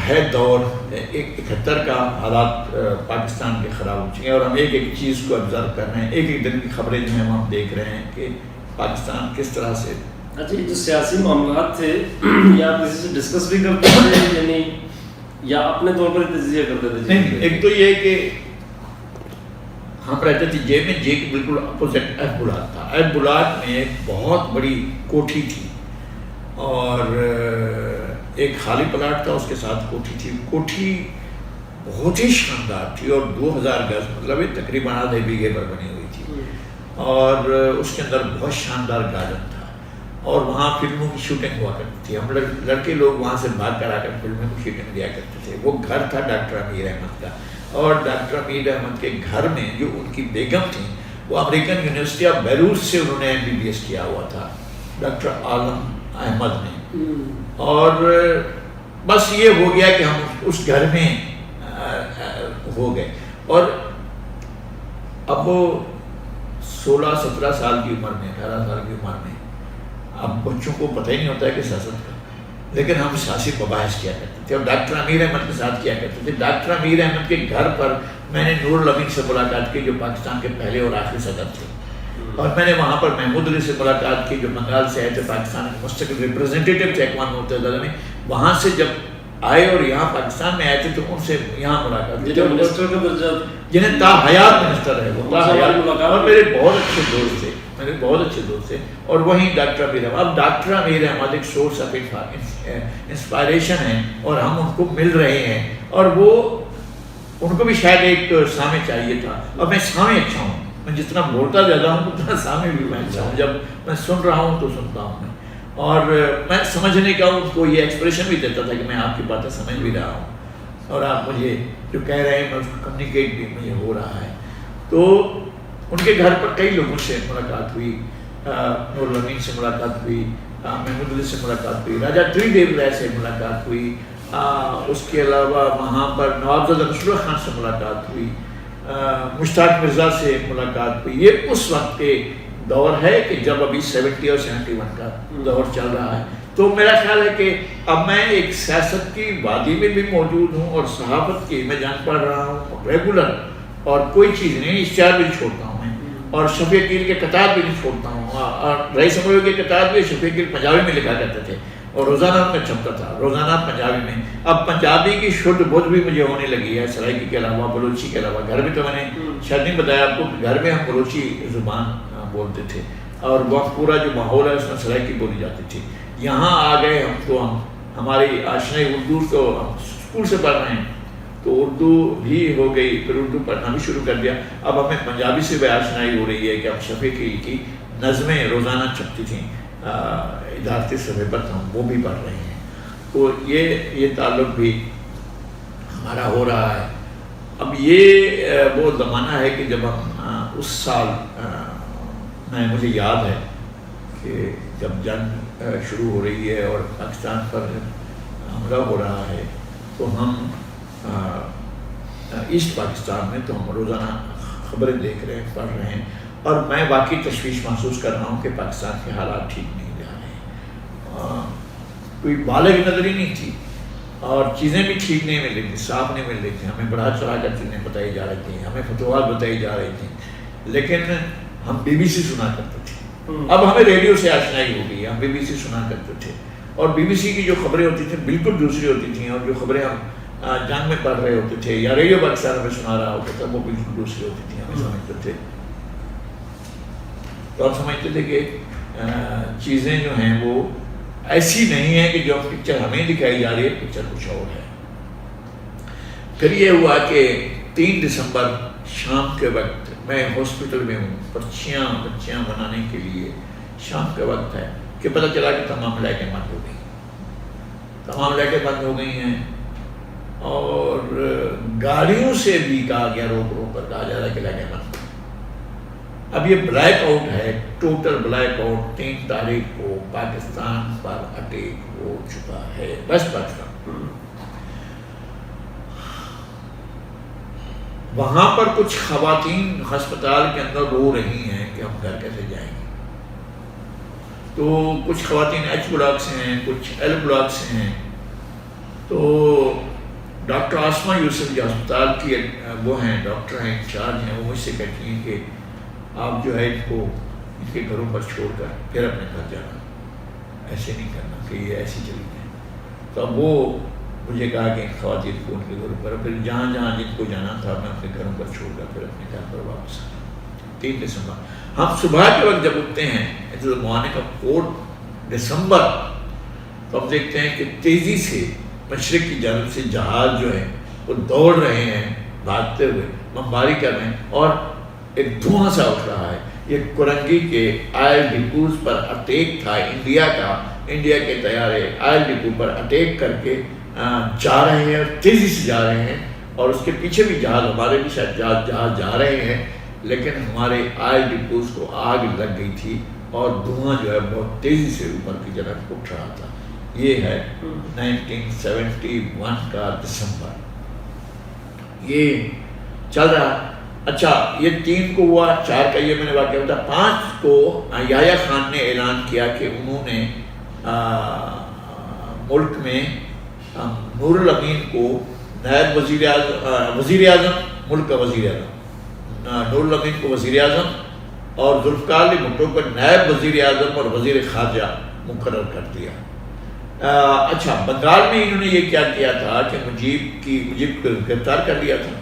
ہے دور 71 کا. حالات پاکستان کے خراب ہو چکے ہیں، اور ہم ایک ایک چیز کو آبزرو کر رہے ہیں، ایک ایک دن کی خبریں جو ہیں ہم دیکھ رہے ہیں کہ پاکستان کس طرح سے. اچھا یہ جو سیاسی معاملات تھے یا آپ کسی سے ڈسکس بھی کرتے تھے یعنی یا اپنے طور پر تجزیہ کرتے تھے؟ نہیں، ایک تو یہ کہ ہم رہتے تھے جے میں، جے کی بالکل اپوزٹ ایف بلاک تھا. ایف بلاک میں ایک بہت بڑی کوٹھی تھی اور ایک خالی پلاٹ تھا، اس کے ساتھ کوٹھی تھی. کوٹھی بہت ہی شاندار تھی اور 2000 گز مطلب تقریباً آدھے بیگھے پر بنی ہوئی تھی، اور اس کے اندر بہت شاندار گارڈن تھا، اور وہاں فلموں کی شوٹنگ ہوا کرتی تھی. ہم لڑکے لوگ وہاں سے بھاگ کر آ کر فلموں کی شوٹنگ دیا کرتے تھے. وہ گھر تھا ڈاکٹر امیر احمد کا، اور ڈاکٹر امیر احمد کے گھر میں جو ان کی بیگم تھیں وہ امریکن یونیورسٹی آف بیروت سے انہوں نے MBBS کیا ہوا تھا، ڈاکٹر عالم احمد نے. اور بس یہ ہو گیا کہ ہم اس گھر میں ہو گئے. اور اب وہ 16-17 سال کی عمر میں، 18 سال کی عمر میں، اب بچوں کو پتہ ہی نہیں ہوتا ہے کہ سیاست کا، لیکن ہم سیاسی مباحث کیا کرتے تھے اور ڈاکٹر امیر احمد کے ساتھ کیا کرتے تھے. ڈاکٹر امیر احمد کے گھر پر میں نے نور الامین سے ملاقات کی جو پاکستان کے پہلے اور آخری صدر تھے، اور میں نے وہاں پر محمود علی سے ملاقات کی جو بنگال سے آئے تھے، پاکستان کے مستقل ریپرزینٹیٹیو تھے اقوام متحدہ میں. وہاں سے جب آئے اور یہاں پاکستان میں آئے تھے تو ان سے یہاں ملاقات کی، جنہیں تا حیات منسٹر ہے وہ تا حیات، اور میرے بہت اچھے دوست تھے، میرے بہت اچھے دوست تھے. اور وہیں ڈاکٹر امیر احمد، اب ڈاکٹر امیر احمد ایک سورس آف انسپائریشن ہے اور ہم ان کو مل رہے ہیں، اور وہ ان کو بھی شاید ایک سامع چاہیے تھا، اور میں سامع اچھا ہوں، میں جتنا بولتا زیادہ ہوں اتنا سامنے بھی میں اچھا ہوں. جب میں سن رہا ہوں تو سنتا ہوں میں, اور میں سمجھنے کا ان کو یہ ایکسپریشن بھی دیتا تھا کہ میں آپ کی باتیں سمجھ بھی رہا ہوں, اور آپ مجھے جو کہہ رہے ہیں میں اس کو کمیونیکیٹ بھی مجھے ہو رہا ہے. تو ان کے گھر پر کئی لوگوں سے ملاقات ہوئی, نور الامین سے ملاقات ہوئی, محمود علی سے ملاقات ہوئی, راجہ ٹری دیو رائے سے ملاقات ہوئی, اس کے علاوہ وہاں پر نواب زادہ نصراللہ خان سے ملاقات ہوئی, مشتاق مرزا سے ملاقات ہوئی. یہ اس وقت کے دور ہے کہ جب ابھی 70 اور 71 کا دور چل رہا ہے. تو میرا خیال ہے کہ اب میں ایک سیاست کی وادی میں بھی موجود ہوں, اور صحافت کی میں جان پڑھ رہا ہوں ریگولر, اور کوئی چیز نہیں, اشتہار بھی چھوڑتا ہوں میں, اور شفیع قیل کے کتاب بھی نہیں چھوڑتا ہوں, اور رئیس امروی کے کتاب بھی شفیع قیل پنجابی میں لکھا کرتے تھے, اور روزانہ ان کا چھپتا تھا, روزانہ پنجابی میں. اب پنجابی کی شدھ بدھ بھی مجھے ہونے لگی ہے, سرائکی کے علاوہ, بلوچی کے علاوہ. گھر میں تو میں نے شاید نہیں بتایا آپ کو کہ گھر میں ہم بلوچی زبان بولتے تھے, اور وہ پورا جو ماحول ہے اس میں سرائکی بولی جاتی تھی. یہاں آ گئے ہم تو ہماری آشنائی اردو تو ہم اسکول سے پڑھ رہے ہیں, تو اردو بھی ہو گئی, پھر اردو پڑھنا بھی شروع کر دیا. اب ہمیں پنجابی سے بھی آشنائی ہو رہی ہے کہ اب شفیع قیل کی نظمیں روزانہ چھپتی تھیں ادارتی صفحے پر, ہم وہ بھی پڑھ رہے ہیں. تو یہ تعلق بھی ہمارا ہو رہا ہے. اب یہ وہ زمانہ ہے کہ جب ہم اس سال مجھے یاد ہے کہ جب جنگ شروع ہو رہی ہے اور پاکستان پر حملہ ہو رہا ہے, تو ہم ایسٹ پاکستان میں تو ہم روزانہ خبریں دیکھ رہے ہیں, پڑھ رہے ہیں, اور میں واقعی تشویش محسوس کر رہا ہوں کہ پاکستان کے حالات ٹھیک نہیں جا رہے. کوئی بالغ نظری نہیں تھی, اور چیزیں بھی ٹھیک نہیں مل رہی تھیں, صاف نہیں مل رہی تھیں. ہمیں بڑھا چڑھا کر چیزیں بتائی جا رہی تھیں, ہمیں فتوحات بتائی جا رہی تھیں, لیکن ہم BBC سنا کرتے تھے. اب ہمیں ریڈیو سے آشنائی ہو گئی, ہم BBC سنا کرتے تھے, اور BBC کی جو خبریں ہوتی تھیں بالکل دوسری ہوتی تھیں, اور جو خبریں ہم جنگ میں پڑھ رہے ہوتے تھے یا ریڈیو پاکستان میں سنا رہا ہوتا تھا وہ بالکل دوسری ہوتی تھیں. ہمیں سمجھتے تھے, تو ہم سمجھتے تھے کہ چیزیں جو ہیں وہ ایسی نہیں ہیں کہ جو پکچر ہمیں دکھائی جا رہی ہے, پکچر کچھ اور ہے. پھر یہ ہوا کہ 3 دسمبر شام کے وقت میں ہاسپٹل میں ہوں, بچیاں بنانے کے لیے شام کا وقت ہے کہ پتہ چلا کہ تمام لائٹیں بند ہو گئی, تمام لائٹیں بند ہو گئی ہیں, اور گاڑیوں سے بھی کہا گیا, روک کر کہا جا رہا ہے کہ لائٹیں بند. اب یہ بلیک آؤٹ ہے, ٹوٹل بلیک آؤٹ. 3 تاریخ کو پاکستان پر اٹیک ہو چکا ہے, ویسٹ پاکستان. وہاں پر کچھ خواتین ہسپتال کے اندر رو رہی ہیں کہ ہم گھر کیسے جائیں گے. تو کچھ خواتین H بلاک سے ہیں, کچھ L بلاک سے ہیں. تو ڈاکٹر آسمہ یوسف جو ہسپتال کی وہ ہیں, ڈاکٹر ہیں, انچارج ہیں, وہ مجھ سے کہتی ہیں کہ آپ جو ہے ان کو ان کے گھروں پر چھوڑ کر پھر اپنے گھر جانا, ایسے نہیں کرنا کہ یہ ایسی چلی جائیں. تو اب وہ مجھے کہا کہ خواتین کو ان کے گھروں پر, پھر جہاں جن کو جانا تھا میں اپنے گھروں پر چھوڑ کر پھر اپنے گھر پر واپس آیا. 3 دسمبر ہم صبح کے وقت جب اٹھتے ہیں, مارننگ آف 4 دسمبر, تو ہم دیکھتے ہیں کہ تیزی سے مشرق کی جانب سے جہاز جو ہے وہ دوڑ رہے ہیں, بھاگتے ہوئے بمباری کر رہے ہیں, اور ایک دھواں سا اٹھ رہا ہے. یہ کرنگی کے آئل ڈپوز پر اٹیک تھا انڈیا کا. انڈیا کے طیارے آئل ڈپو پر اٹیک کر کے جا رہے ہیں, تیزی سے جا رہے ہیں, اور اس کے پیچھے بھی جہاز, ہمارے بھی شاید جہاز جا رہے ہیں, لیکن ہمارے آئل ڈپوز کو آگ لگ گئی تھی, اور دھواں جو ہے بہت تیزی سے اوپر کی جانب اٹھ رہا تھا. یہ ہے 1971 کا دسمبر, یہ چل رہا. اچھا, یہ 3 کو ہوا, 4 کا یہ میں نے واقعہ بتا. 5 کو یحییٰ خان نے اعلان کیا کہ انہوں نے ملک میں نور الامین کو نائب وزیر اعظم, ملک کا وزیر اعظم, نور الامین کو وزیر اعظم, اور ذوالفقار علی بھٹو کو نائب وزیر اعظم اور وزیر خارجہ مقرر کر دیا. اچھا, بنگال میں انہوں نے یہ کیا تھا کہ مجیب کو گرفتار کر لیا تھا.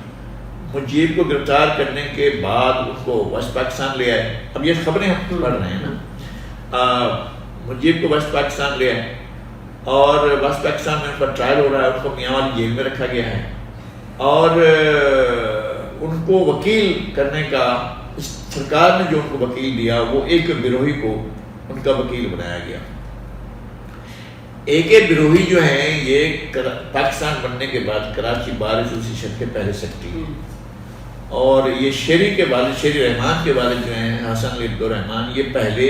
مجیب کو گرفتار کرنے کے بعد ان کو ویسٹ پاکستان لے آئے. اب یہ خبریں ہم پڑھ رہے ہیں نا, مجیب کو ویسٹ پاکستان لے آئے, اور ویسٹ پاکستان میں ان کا ٹرائل ہو رہا ہے. ان کو میاں والی جیل میں رکھا گیا ہے, اور ان کو وکیل کرنے کا سرکار نے جو ان کو وکیل دیا وہ اے کے بروہی کو ان کا وکیل بنایا گیا. اے کے بروہی جو ہیں یہ پاکستان بننے کے بعد کراچی بار ایسوسی کے پہلے سیکرٹری ہیں, اور یہ شیری کے والد, شیری رحمان کے والد جو ہیں حسن علی عبدالرحمان, یہ پہلے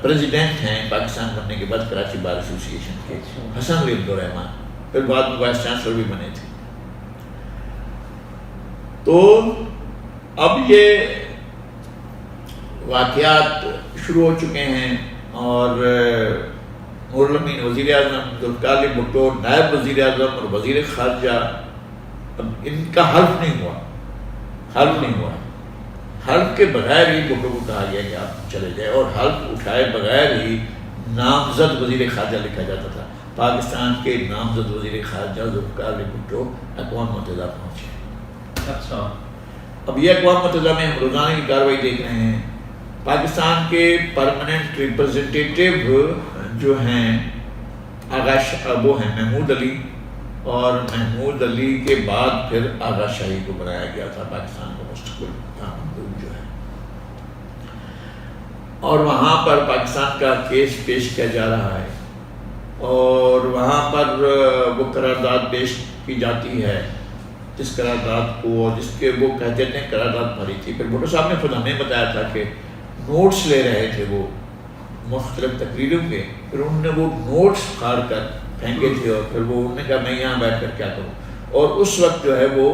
پریزیڈنٹ ہیں پاکستان بننے کے بعد کراچی بار ایسوسی ایشن کے, حسن علی عبدالرحمان, پھر بعد میں وائس چانسلر بھی بنے تھے. تو اب یہ واقعات شروع ہو چکے ہیں, اور نور الامین وزیر اعظم, ذوالفقار علی بھٹو نائب وزیر اعظم اور وزیر خارجہ, اب ان کا حلف نہیں ہوا, حلف کے بغیر ہی بھٹو کو کہا گیا کہ آپ چلے جائیں, اور حلف اٹھائے بغیر ہی نامزد وزیر خارجہ لکھا جاتا تھا. پاکستان کے نامزد وزیر خارجہ ذوالفقار علی بھٹو اقوام متحدہ پہنچے. اچھا, اب یہ اقوام متحدہ میں ہم روزانہ کی کارروائی دیکھ رہے ہیں. پاکستان کے پرماننٹ ریپرزنٹیٹیو جو ہیں وہ ہیں محمود علی, اور محمود علی کے بعد پھر آغا شاہی کو بنایا گیا تھا پاکستان کا مستقل مندوب جو ہے, اور وہاں پر پاکستان کا کیس پیش کیا جا رہا ہے, اور وہاں پر وہ قرارداد پیش کی جاتی ہے, جس قرارداد کو جس کے وہ کہتے تھے قرارداد بھری تھی. پھر بھٹو صاحب نے خود ہمیں بتایا تھا کہ نوٹس لے رہے تھے وہ مختلف تقریروں کے, پھر انہوں نے وہ نوٹس پھاڑ کر پھینکے تھے, اور پھر وہ انہوں نے کہا میں یہاں بیٹھ کر کیا کروں. اور اس وقت جو ہے وہ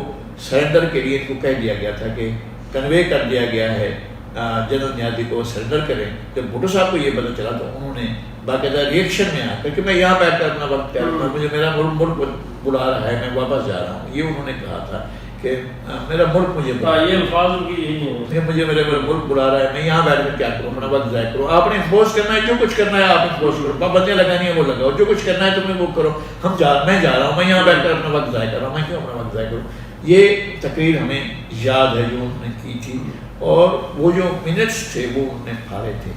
سرنڈر کے لیے ان کو کہہ دیا گیا تھا کہ کنوے کر دیا گیا ہے جنرل نیازی کو سرنڈر کریں. جب بھٹو صاحب کو یہ پتہ چلا تو انہوں نے باقاعدہ ریئیکشن میں آ کر کہ میں یہاں بیٹھ کر اپنا وقت کیا کروں, مجھے میرا ملک بلا رہا ہے, میں واپس جا رہا ہوں. یہ انہوں نے کہا تھا کہ میرا ملک مجھے یہ الفاظ ان کی یہی ہیں, مجھے میرا ملک بلا رہا ہے, میں یہاں بیٹھ کر کیا کروں, اپنا وقت ضائع کروں. آپ نے انفورس کرنا ہے, جو کچھ کرنا ہے آپ انفورس کرو, پابندیاں لگانی ہے وہ لگاؤ, جو کچھ کرنا ہے تم نے وہ کرو. میں جا رہا ہوں, میں یہاں بیٹھ کر اپنا وقت ضائع کر رہا ہوں, میں کیوں اپنا وقت ضائع کروں. یہ تقریر ہمیں یاد ہے جو انہوں نے کی تھی, اور وہ جو منٹس تھے وہ انہوں نے پھاڑے تھے.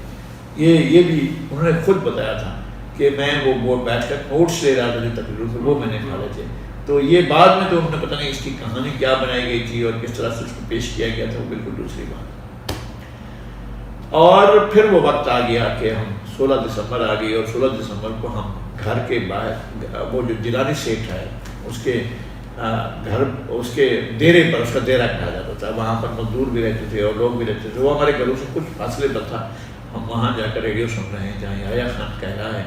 یہ بھی انہوں نے خود بتایا تھا کہ میں وہ بیٹھ کر نوٹس لے رہا تھا جو تقریروں سے, وہ میں نے پھاڑے تھے. تو یہ بعد میں تو انہوں نے پتہ نہیں اس کی کہانی کیا بنائی گئی تھی اور کس طرح سے اس کو پیش کیا گیا تھا, وہ بالکل دوسری بات. اور پھر وہ وقت آ گیا کہ ہم 16 دسمبر آ گئی, اور 16 دسمبر کو ہم گھر کے باہر وہ جو جیلانی سیٹھ ہے اس کے گھر, اس کے ڈیرے پر, اس کا ڈیرا کہا جاتا تھا, وہاں پر مزدور بھی رہتے تھے اور لوگ بھی رہتے تھے. وہ ہمارے گھروں سے کچھ فاصلے پر تھا. ہم وہاں جا کر ریڈیو سن رہے ہیں جہاں یحییٰ خان کہہ رہا ہے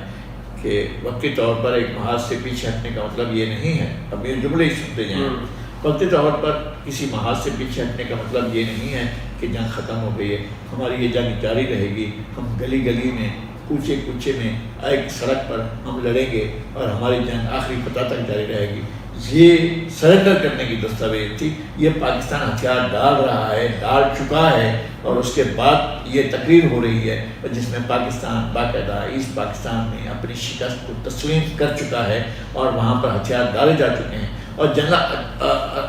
کہ وقتی طور پر ایک محاذ سے پیچھے ہٹنے کا مطلب یہ نہیں ہے, اب یہ جملے ہی سنتے جائیں, وقتی طور پر کسی محاذ سے پیچھے ہٹنے کا مطلب یہ نہیں ہے کہ جنگ ختم ہو گئی ہے, ہماری یہ جنگ جاری رہے گی, ہم گلی گلی میں کوچے کوچے میں ایک سڑک پر ہم لڑیں گے, اور ہماری جنگ آخری فتح تک جاری رہے گی. یہ سرنڈر کرنے کی دستاویز تھی. یہ پاکستان ہتھیار ڈال رہا ہے, ڈال چکا ہے, اور اس کے بعد یہ تقریر ہو رہی ہے جس میں پاکستان باقاعدہ ایسٹ پاکستان میں اپنی شکست کو تسلیم کر چکا ہے, اور وہاں پر ہتھیار ڈالے جا چکے ہیں. اور جنرل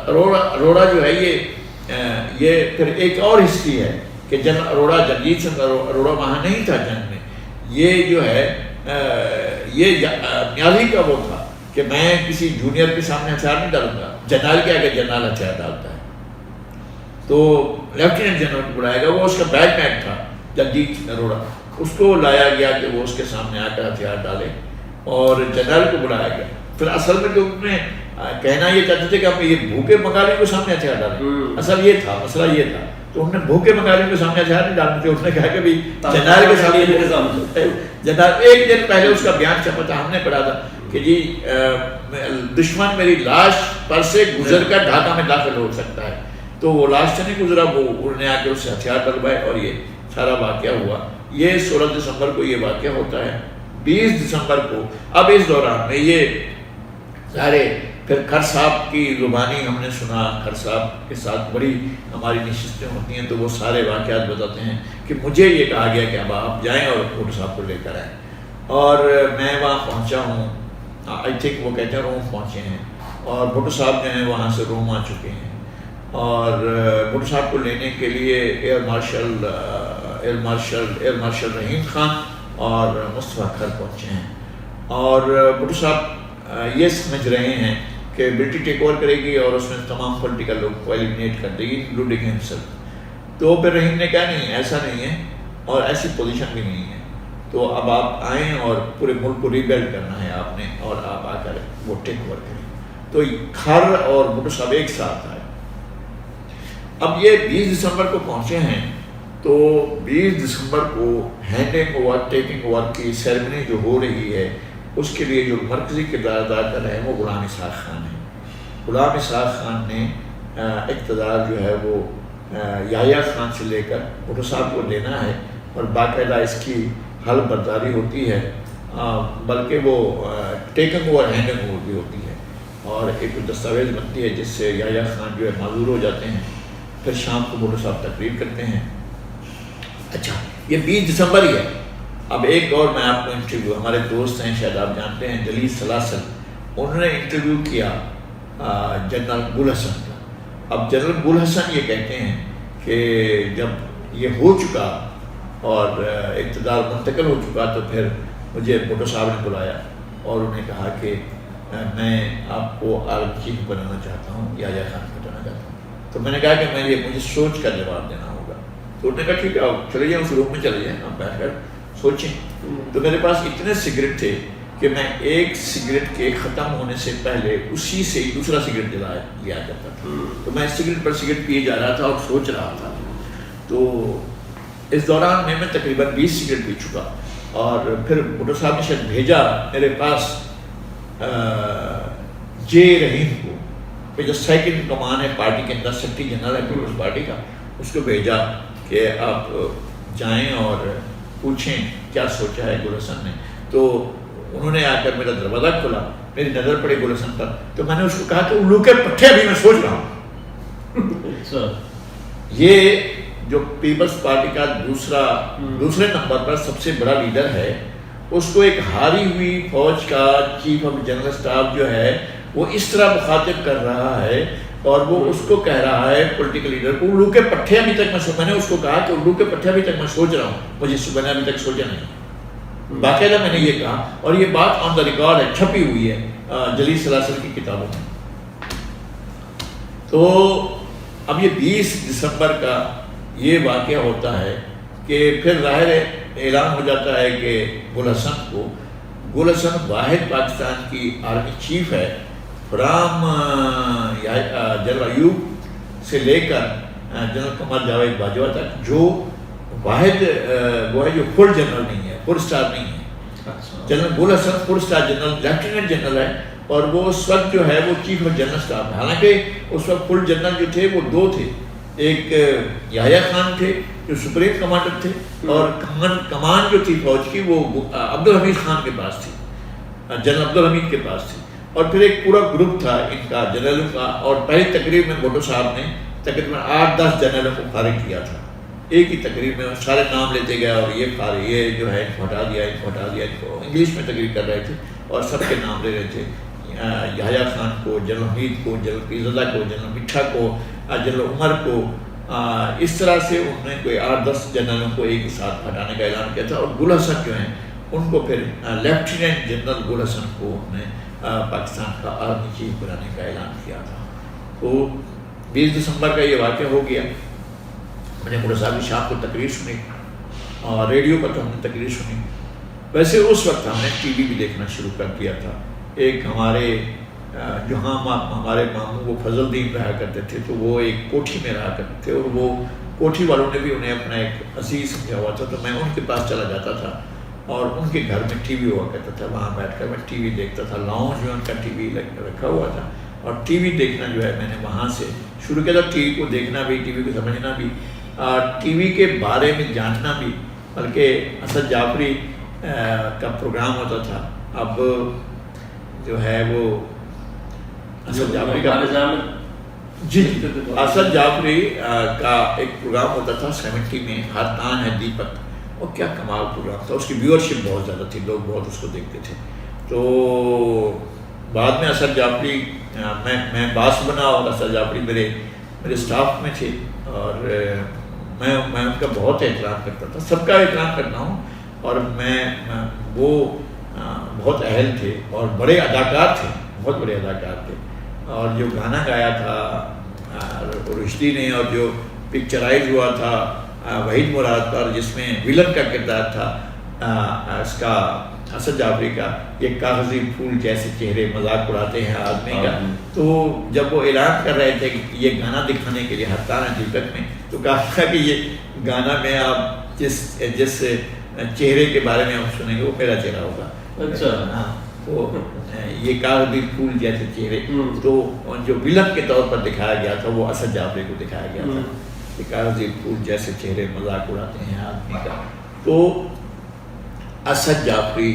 اروڑا جو ہے یہ پھر ایک اور ہسٹری ہے کہ جنرل اروڑا, جگجیت سنگھ اروڑا وہاں نہیں تھا جنگ میں. یہ جو ہے یہ نیازی کا وہ تھا کہ میں کسی جونیئر کے سامنے ہتھیار نہیں ڈالوں گا. جنرل کیا کہ جنرل ہتھیار ڈالتا ہے تو لیفٹیننٹ جنرل کو بلایا گیا, وہ اس کا بیک مین تھا جگجیت سنگھ اروڑا, اس کو لایا گیا کہ وہ اس کے سامنے آ کر ہتھیار ڈالے, اور جنرل کو بلایا گیا. پھر اصل میں جو انہوں نے کہنا یہ چاہتے تھے کہ ہم یہ بھوکے مکاری کو سامنے ہتھیار ڈالیں, اصل یہ تھا, مسئلہ یہ تھا. تو انہوں نے بھوکے مکاری کو سامنے ہتھیار نہیں ڈالنے تھے, انہوں نے کہا کہ بھی جنرل کے سامنے. جنرل ایک دن پہلے اس کا بیان چھپا تھا, ہم نے پڑھا تھا کہ جی دشمن میری لاش پر سے گزر کر ڈھاکہ میں داخل ہو سکتا ہے. تو وہ لاش سے نہیں گزرا, وہ انہوں نے آ کے اس سے ہتھیار ڈلوائے, اور یہ سارا واقعہ ہوا. یہ 16 دسمبر کو یہ واقعہ ہوتا ہے. 20 دسمبر کو اب اس دوران میں یہ سارے پھر کھر صاحب کی زبانی ہم نے سنا, کھر صاحب کے ساتھ بڑی ہماری نشستیں ہوتی ہیں, تو وہ سارے واقعات بتاتے ہیں کہ مجھے یہ کہا گیا کہ اب آپ جائیں اور بھٹو صاحب کو لے کر آئیں. اور میں وہاں پہنچا ہوں, آئی تھنک وہ کہتے ہیں روم پہنچے ہیں, اور بھٹو صاحب جو ہیں وہاں سے روم آ چکے ہیں, اور بھٹو صاحب کو لینے کے لیے ایئر مارشل رحیم خان اور مصطفیٰ کھر پہنچے ہیں. اور بھٹو صاحب یہ سمجھ رہے ہیں کہ برٹش ٹیک اوور کرے گی اور اس میں تمام پولیٹیکل لوگ کو ایلیمنیٹ کر دے گی, انکلوڈنگ ہمسیلف. تو پھر رحیم نے کہا نہیں ایسا نہیں ہے اور ایسی پوزیشن بھی نہیں ہے، تو اب آپ آئیں اور پورے ملک کو ریبلڈ کرنا ہے آپ نے، اور آپ آ کر وہ ٹیک اوور کریں۔ تو کھر اور بھٹو صاحب ایک ساتھ آئے۔ اب یہ 20 دسمبر کو پہنچے ہیں، تو 20 دسمبر کو ہینڈنگ اوور ٹیکنگ اوور کی سیریمنی جو ہو رہی ہے، اس کے لیے جو مرکزی کردار ادا کر رہے ہیں وہ غلام اسحاق خان ہیں۔ غلام اسحاق خان نے اقتدار جو ہے وہ یحییٰ خان سے لے کر بھٹو صاحب کو دینا ہے، اور باقاعدہ اس کی حل برداری ہوتی ہے، بلکہ وہ ٹیکنگ اوور ہینڈنگ اوور بھی ہوتی ہے، اور ایک دستاویز بنتی ہے جس سے یحییٰ خان جو ہے معذور ہو جاتے ہیں۔ پھر شام کو بھٹو صاحب تقریر کرتے ہیں۔ اچھا، یہ 20 دسمبر ہی ہے۔ اب ایک اور میں آپ کو انٹرویو، ہمارے دوست ہیں شاید آپ جانتے ہیں جلیل سلاسل، انہوں نے انٹرویو کیا جنرل گل حسن کا۔ اب جنرل گل حسن یہ کہتے ہیں کہ جب یہ ہو چکا اور اقتدار منتقل ہو چکا تو پھر مجھے بھٹو صاحب نے بلایا اور انہوں نے کہا کہ میں آپ کو عالم چیف بنانا چاہتا ہوں، یحییٰ خان کو بنانا چاہتا ہوں۔ تو میں نے کہا کہ مجھے سوچ کر جواب دینا ہوگا۔ تو انہوں نے کہا ٹھیک ہے آپ چلے جائیں، اس روم میں چلے جائیں، آپ بیٹھ کر سوچیں۔ تو میرے پاس اتنے سگریٹ تھے کہ میں ایک سگریٹ کے ختم ہونے سے پہلے اسی سے دوسرا سگریٹ جلا لیا کرتا تھا۔ تو میں سگریٹ پر سگریٹ پیے جا رہا تھا اور سوچ رہا تھا۔ تو اس دوران میں تقریباً 20 سگریٹ پی چکا، اور پھر بھٹو صاحب نے شاید بھیجا میرے پاس جے رحیم کو، کہ جو سیکنڈ کمان ہے پارٹی کے اندر، سیکرٹری جنرل ہے پیپلز پارٹی کا، اس کو بھیجا کہ آپ جائیں اور پوچھیں کیا سوچا ہے گل حسن نے۔ تو انہوں نے آ کر میرا دروازہ کھولا، میری نظر پڑی گل حسن پر، تو میں نے اس کو کہا کہ الو کے پٹھے ابھی میں سوچ رہا ہوں۔ یہ جو پیپلز پارٹی کا دوسرے نمبر پر سب سے بڑا لیڈر ہے، اس کو ایک ہاری ہوئی فوج کا چیف آف جنرل اسٹاف جو ہے وہ اس طرح مخاطب کر رہا ہے، اور وہ اس کو کہہ رہا ہے پولیٹیکل لیڈر کو الو کے پٹھے ابھی تک میں نے اس کو کہا کہ الو کے پٹھے ابھی تک میں سوچ رہا ہوں، مجھے میں نے ابھی تک سوچا نہیں۔ باقاعدہ میں نے یہ کہا، اور یہ بات آن دا ریکارڈ ہے، چھپی ہوئی ہے جلیل سلاسل کی کتابوں میں۔ تو اب یہ 20 دسمبر کا یہ واقعہ ہوتا ہے کہ پھر ظاہر اعلان ہو جاتا ہے کہ گل حسن واحد پاکستان کی آرمی چیف ہے، فرام جنرل ایوب سے لے کر جنرل قمر جاوید باجوہ تک، جو واحد وہ ہے جو فل جنرل نہیں ہے، فل اسٹار نہیں ہے۔ جنرل گل حسن فل اسٹار جنرل لیفٹیننٹ جنرل ہے، اور وہ اس وقت جو ہے وہ چیف آف جنرل اسٹاف ہے۔ حالانکہ اس وقت فل جنرل جو تھے وہ دو تھے، ایک یحییٰ خان تھے جو سپریم کمانڈر تھے، اور کمان جو تھی فوج کی وہ عبدالحمید خان کے پاس تھی، جنرل عبدالحمید کے پاس تھی، اور پھر ایک پورا گروپ تھا ان کا جنرلوں کا۔ اور پہلی تقریب میں بھٹو صاحب نے تقریباً 8-10 جنرلوں کو فارغ کیا تھا، ایک ہی تقریب میں سارے نام لیتے گئے، اور یہ جو ہے ان کو ہٹا دیا، ان کو ہٹا دیا، ان کو انگلش میں تقریر کر رہے تھے اور سب کے نام لے رہے تھے، یحییٰ خان کو، جنرل حمید کو، جنرل پیرزادہ کو، جنرل مٹھا کو، جنرل عمر کو۔ اس طرح سے انہوں نے کوئی 8-10 جنرلوں کو ایک ساتھ ہٹانے کا اعلان کیا تھا، اور گل حسن جو ہیں ان کو پھر لیفٹیننٹ جنرل گل حسن کو انہوں نے پاکستان کا آرمی چیف بنانے کا اعلان کیا تھا۔ تو 20 دسمبر کا یہ واقعہ ہو گیا۔ میں نے بھٹو صاحب کی شام کو تقریر سنی، اور ریڈیو پر تو ہم نے تقریر سنی۔ ویسے اس وقت ہم نے ٹی وی بھی دیکھنا شروع کر دیا تھا۔ ایک ہمارے ہمارے ماموں وہ فضل الدین رہا کرتے تھے، تو وہ ایک کوٹھی میں رہا کرتے تھے، اور وہ کوٹھی والوں نے بھی انہیں اپنا ایک عزیز سمجھا ہوا تھا، تو میں ان کے پاس چلا جاتا تھا، اور ان کے گھر میں ٹی وی ہوا کرتا تھا، وہاں بیٹھ کر میں ٹی وی دیکھتا تھا۔ لاؤنج میں ان کا ٹی وی رکھا ہوا تھا، اور ٹی وی دیکھنا جو ہے میں نے وہاں سے شروع کیا تھا۔ ٹی وی کو دیکھنا بھی، ٹی وی کو سمجھنا بھی، ٹی وی کے بارے میں جاننا بھی، بلکہ اسد جعفری کا پروگرام ہوتا تھا۔ اب جو ہے وہ اسد جعفری کا اسد جعفری کا ایک پروگرام ہوتا تھا 70 میں، ہر تان ہے دیپک، اور کیا کمال پروگرام تھا، اس کی ویورشپ بہت زیادہ تھی، لوگ بہت اس کو دیکھتے تھے۔ تو بعد میں اسد جعفری میں باس بنا، اور اسد جعفری میرے سٹاف میں تھے، اور میں ان کا بہت احترام کرتا تھا، سب کا احترام کرتا ہوں، اور وہ بہت اہل تھے اور بڑے اداکار تھے، بہت بڑے اداکار تھے، اور جو گانا گایا تھا رشدی نے، اور جو پکچرائز ہوا تھا وحید مراد پر، جس میں ویلن کا کردار تھا اس کا اسد جعفری کا، یہ کاغذی پھول جیسے چہرے مذاق اڑاتے ہیں آدمی کا. تو جب وہ اعلان کر رہے تھے کہ یہ گانا دکھانے کے لیے ہرتان حقیقت میں، تو کہا تھا کہ یہ گانا میں آپ جس چہرے کے بارے میں آپ سنیں گے وہ میرا چہرہ ہوگا. اچھا ہاں، تو یہ کاغذی پھول جیسے چہرے، تو جو ویلن کے طور پر دکھایا گیا تھا وہ اسد جعفری کو دکھایا گیا تھا کہ کاغذی پھول جیسے چہرے مذاق اڑاتے ہیں آدمی کا. تو اسد جعفری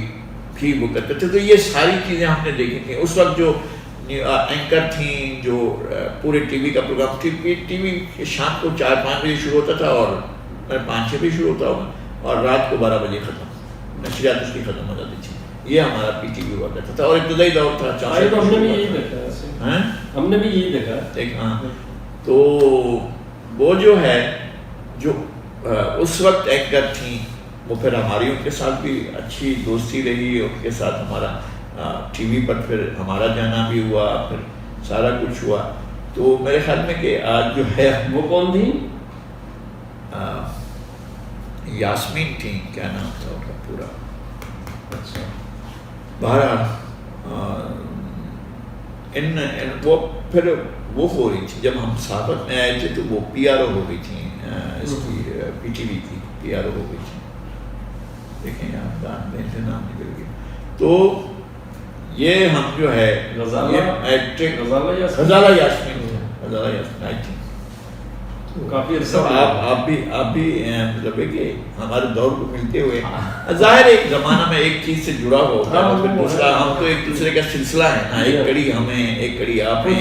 بھی وہ کرتے تھے. تو یہ ساری چیزیں ہم نے دیکھی تھیں. اس وقت جو اینکر تھیں، جو پورے ٹی وی کا پروگرام تھی، ٹی وی شام کو 4-5 بجے شروع ہوتا تھا اور 5-6 بجے شروع ہوتا ہوگا اور رات کو 12 بجے ختم، نشریات اس کی ختم ہو جاتی تھی. یہ ہمارا پی ٹی وی ہوا کرتا تھا اور ابتدائی دور تھا. ہم نے بھی یہی دیکھا، ہم نے بھی یہی دیکھا. ہاں، تو وہ جو ہے جو اس وقت اینکر تھیں، وہ پھر ہماری ان کے ساتھ بھی اچھی دوستی رہی. ان کے ساتھ ہمارا ٹی وی پر پھر ہمارا جانا بھی ہوا، پھر سارا کچھ ہوا. تو میرے خیال میں کہ آج جو ہے وہ کون تھی؟ یاسمین تھیں، کیا نام تھا ان کا پورا. اچھا، بہرحال وہ پھر وہ ہو رہی تھی. جب ہم صحافت میں آئے تھے تو وہ پی آر او ہو گئی تھیں اس کی، پی ٹی وی کی پی آر او ہو گئی تھی. دیکھیں آپ دان میں سے نام نکل گیا. تو یہ ہم جو ہے غزالہ یاسمین آئی تھی. کافی عرصہ آپ بھی مطلب ہے کہ ہمارے دور کو ملتے ہوئے ظاہر ایک زمانہ میں ایک چیز سے جڑا ہوگا، پھر دوسرا ہم تو ایک دوسرے کا سلسلہ ہے نا، ایک کڑی ہمیں، ایک کڑی آپ ہیں.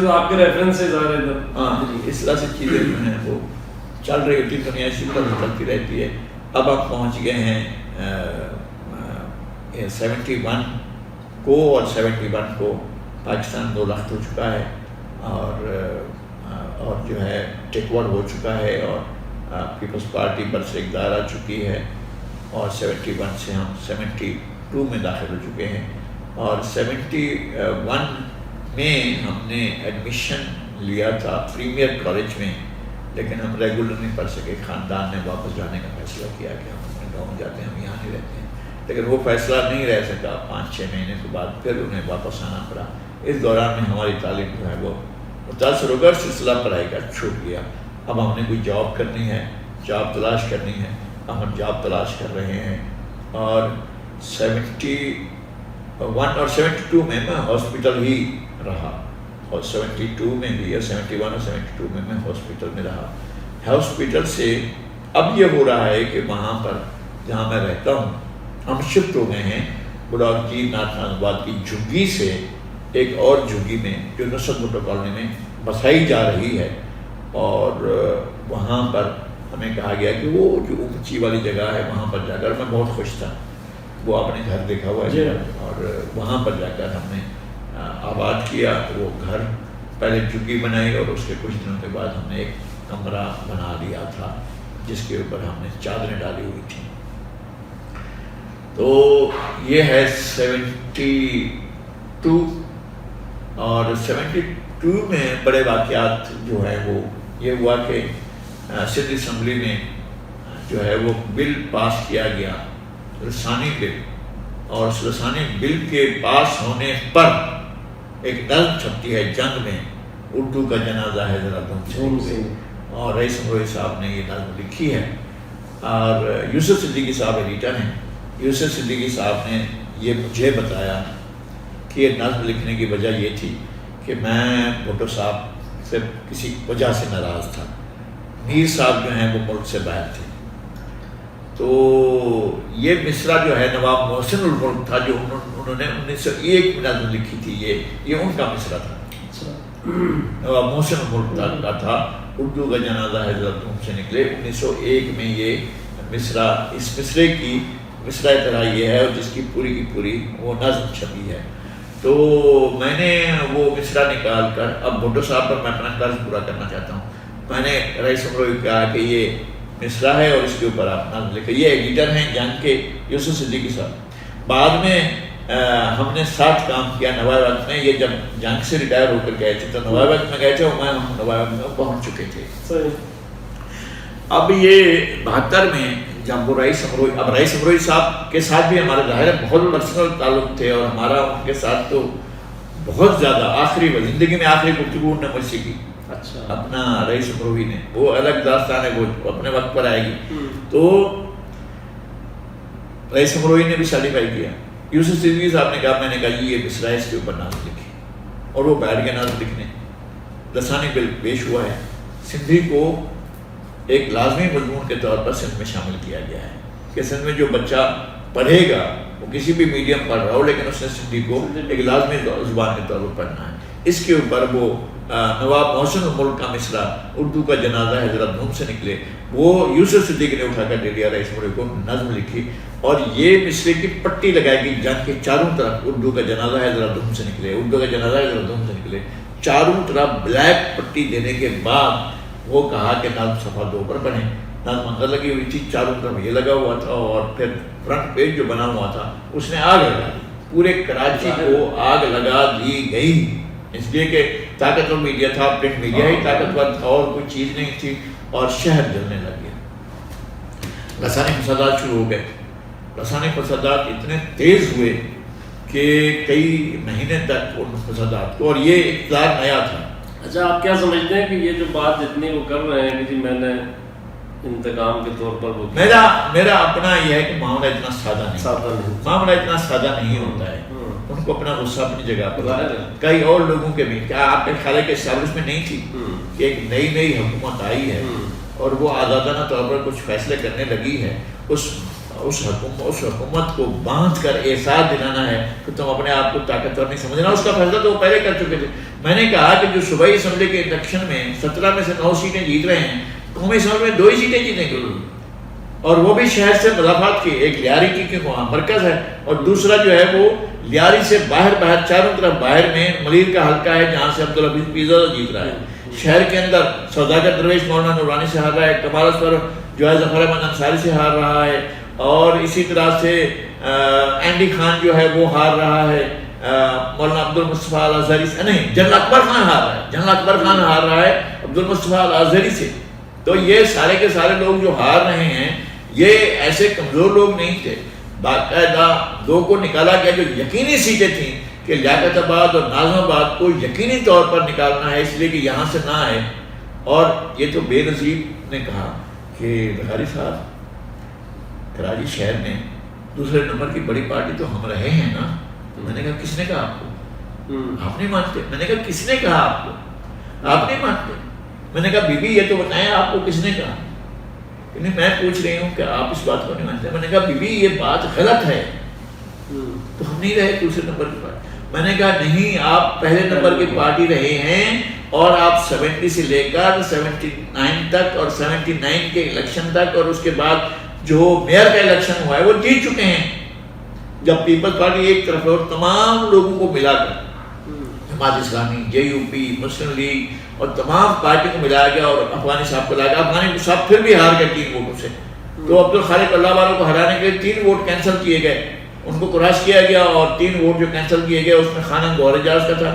آپ کے ریفرنس سے ظاہر ہے. ہاں، اس طرح سے چیزیں جو ہیں وہ چل رہی ہوتی، دنیا اسی طرح چلتی رہتی ہے. اب آپ پہنچ گئے ہیں 71 کو، اور 71 کو پاکستان 2 لاکھ ہو چکا ہے اور جو ہے ٹیک اوور ہو چکا ہے اور پیپلز پارٹی برسر اقتدار آ چکی ہے. اور 71 سے ہم 72 میں داخل ہو چکے ہیں. اور 71 میں ہم نے ایڈمیشن لیا تھا پریمیئر کالج میں، لیکن ہم ریگولر نہیں پڑھ سکے. خاندان نے واپس جانے کا فیصلہ کیا کہ ہم اپنے گاؤں جاتے ہیں، ہم یہاں نہیں رہتے ہیں. لیکن وہ فیصلہ نہیں رہ سکا. 5-6 مہینے کے بعد پھر انہیں واپس آنا پڑا. اس دوران میں ہماری تعلیم جو ہے وہ متاثر ہو کر سلسلہ پڑھائی کا چھوٹ گیا. اب ہم نے کوئی جاب کرنی ہے، جاب تلاش کرنی ہے. اب ہم جاب تلاش کر رہے ہیں. اور 71 اور 72 میں میں ہاسپٹل ہی رہا، اور 72 میں بھی، 71 اور 72 میں ہاسپٹل میں رہا. ہاسپٹل سے اب یہ ہو رہا ہے کہ وہاں پر جہاں میں رہتا ہوں ہم شفٹ ہو گئے ہیں بلاک جی ناتھ آباد کی جھگی سے ایک اور جھگی میں جو نصرت بھٹو کالونی میں بسائی جا رہی ہے. اور وہاں پر ہمیں کہا گیا کہ وہ جو اونچی والی جگہ ہے وہاں پر جا کر، میں بہت خوش تھا، وہ آپ نے گھر دیکھا ہوا ہے، اور وہاں پر جا کر ہم نے آباد کیا. وہ گھر پہلے جھگی بنائی اور اس کے کچھ دنوں کے بعد ہم نے ایک کمرہ بنا لیا تھا جس کے اوپر ہم نے چادریں ڈالی ہوئی تھیں. تو یہ ہے 72. اور 72 میں بڑے واقعات جو ہے وہ یہ ہوا کہ سندھ اسمبلی میں جو ہے وہ بل پاس کیا گیا، لسانی بل. اور اس لسانی بل کے پاس ہونے پر ایک نظم چھپتی ہے جنگ میں، اردو کا جنازہ ہے ذرا دھوم سے. اور رئیس امروئی صاحب نے یہ نظم لکھی ہے. اور یوسف صدیقی صاحب ایڈیٹر ہیں. یوسف صدیقی صاحب نے یہ مجھے بتایا کہ یہ نظم لکھنے کی وجہ یہ تھی کہ میں بھٹو صاحب سے کسی وجہ سے ناراض تھا. میر صاحب جو ہیں وہ ملک سے باہر تھے. تو یہ مصرع جو ہے نواب محسن الملک تھا، جو انہوں نے 1901 میں نظم لکھی تھی. یہ ان کا مصرع تھا. نواب محسن الملک کا تھا، اردو کا جنازہ ہے ذرا دھوم سے نکلے. 1901 میں یہ مصرع، اس مصرے کی مصرع طرح یہ ہے اور جس کی پوری وہ نظم چھپی ہے. تو میں نے وہ مصرع نکال کر، اب بھٹو صاحب پر میں اپنا قرض پورا کرنا چاہتا ہوں، میں نے رئیس امروئی کو کہا کہ یہ مصرع ہے اور اس کے اوپر آپ نظم لکھیں. یہ ایڈیٹر ہیں جنگ کے یوسف صدیقی صاحب. بعد میں ہم نے ساتھ کام کیا نوائے وقت میں. یہ جب جنگ سے ریٹائر ہو کر گئے تھے تو نوائے وقت میں گئے تھے اور ہم نوائے وقت میں پہنچ چکے تھے. اب یہ 72 میں جب وہ رئیس امروئی صاحب کے ساتھ بھی ہمارا ظاہر ہے بہت پرسنل تعلق تھے اور ہمارا ان کے ساتھ تو بہت زیادہ آخری زندگی میں آخری گفتگو نے مجھ سے کی. اچھا. اپنا رئیس امروئی نے, وہ الگ داستان ہے, وہ اپنے وقت پر آئے گی. تو رئیس امروئی نے بھی سیٹیفائی کیا. یوسف صدیقی صاحب نے کہا, میں نے کہا یہ مصرع اس کے اوپر ناظم لکھی, اور وہ بیٹھ گئے ناظم لکھنے. لسانی بل پیش ہوا ہے. سندھی کو ایک لازمی مضمون کے طور پر سندھ میں شامل کیا گیا ہے کہ سندھ میں جو بچہ پڑھے گا وہ کسی بھی میڈیم پڑھ رہا ہو لیکن اس نے سندھی کو ایک لازمی زبان کے طور پر پڑھنا ہے. اس کے اوپر وہ نواب محسن الملک کا مصرع اردو کا جنازہ ہے ذرا دھوم سے نکلے, وہ یوسف صدیقی نے اٹھا کر دے دیا رئیس امروئی کو, نظم لکھی اور یہ مصرے کی پٹی لگائی گئی جنگ کے چاروں طرف, اردو کا جنازہ ہے ذرا دھوم سے نکلے, اردو کا جنازہ ہے ذرا دھوم سے نکلے, چاروں طرف بلیک پٹی دینے کے بعد وہ کہا کہ نظم صفحہ 2 پر بنے. نظم اندر لگی ہوئی تھی, چاروں طرف یہ لگا ہوا تھا, اور پھر فرنٹ پیج جو بنا ہوا تھا اس نے آگ لگا دی, پورے کراچی کو آگ لگا دی گئی. اس لیے کہ طاقتور میڈیا تھا, پرنٹ میڈیا ہی طاقتور تھا اور کوئی چیز نہیں تھی, اور شہر جلنے لگ گیا. لسانی فسادات شروع ہو گئے. لسانی فسادات اتنے تیز ہوئے کہ کئی مہینے تک ان فسادات کو, اور یہ اقتدار نیا تھا. اچھا, آپ کیا سمجھتے ہیں کہ یہ جو بات جتنی وہ کر رہے ہیں کہ جی میں نے انتقام کے طور پر وہ میرا اپنا یہ ہے کہ معاملہ اتنا سادہ نہیں, معاملہ اتنا سادہ نہیں ہوتا ہے. ان کو اپنا غصہ اپنی جگہ پر, کئی اور لوگوں کے بھی, کیا آپ کے خیال ہے کہ اسٹیبلشمنٹ نہیں تھی کہ ایک نئی حکومت آئی ہے اور وہ آزادانہ طور پر کچھ فیصلے کرنے لگی ہے, اس حکومت کو باندھ کر احساس دلانا ہے کہ تم اپنے آپ کو طاقتور نہیں سمجھنا. اس کا فیصلہ تو وہ پہلے کر چکے تھے. میں نے کہا کہ جو صوبائی اسمبلی کے الیکشن میں 17 میں سے 9 سیٹیں جیت رہے ہیں, قومی اسمبلی میں 2 ہی سیٹیں جیتیں گے, اور وہ بھی شہر سے مضافات کی, ایک لیاری کی کہ وہاں مرکز ہے, اور دوسرا جو ہے وہ لیاری سے باہر چاروں طرف باہر میں ملیر کا حلقہ ہے جہاں سے عبدالحفیظ پیرزادہ جیت رہا ہے. شہر کے اندر سوداگر درویش مولانا نورانی سے ہار رہا ہے, کمال اصغر جو ہے ظفر احمد انصاری سے ہار رہا ہے, اور اسی طرح سے اینڈی خان جو ہے وہ ہار رہا ہے, مولانا عبدالمصطفیٰ الازہری سے, نہیں جنرل اکبر خان ہار رہا ہے, جنرل اکبر خان ہار رہا ہے عبدالمصطفیٰ الازہری سے. تو یہ سارے کے سارے لوگ جو ہار رہے ہیں یہ ایسے کمزور لوگ نہیں تھے. باقاعدہ 2 کو نکالا گیا جو یقینی سیٹیں تھیں کہ لیاقت آباد اور ناظم آباد کو یقینی طور پر نکالنا ہے, اس لیے کہ یہاں سے نہ آئے. اور یہ تو بے نظیر نے کہا کہ بخاری صاحب کراچی شہر میں دوسرے نمبر کی بڑی پارٹی تو ہم رہے ہیں نا. میں نے کہا کس نے کہا آپ کو, آپ نہیں مانتے. میں نے کہا کس نے کہا آپ کو, آپ نہیں مانتے. میں نے کہا بی بی یہ تو بتائیں آپ کو کس نے کہا. نہیں میں پوچھ رہی ہوں کہ آپ اس بات کو نہیں مانتے. میں نے کہا بی بی یہ بات غلط ہے, تو ہم نہیں رہے دوسرے نمبر کی پارٹی. میں نے کہا نہیں, آپ پہلے نمبر کی پارٹی رہے ہیں, اور آپ 70 سے لے کر 79 تک اور 79 کے الیکشن تک اور اس کے بعد جو میئر کا الیکشن ہوا ہے وہ جیت چکے ہیں. جب پیپلز پارٹی ایک طرف ہے اور تمام لوگوں کو ملا کر جماعت اسلامی, JUP, مسلم لیگ اور تمام پارٹی کو ملایا گیا اور افغانی صاحب کو لایا گیا. افغانی صاحب پھر بھی ہار گئے 3 ووٹوں سے. تو عبدالخالق اللہ والوں کو ہرانے کے لیے 3 ووٹ کینسل کیے گئے, ان کو کراش کیا گیا, اور 3 ووٹ جو کینسل کیے گئے اس میں خانم گوہر اجاز کا تھا,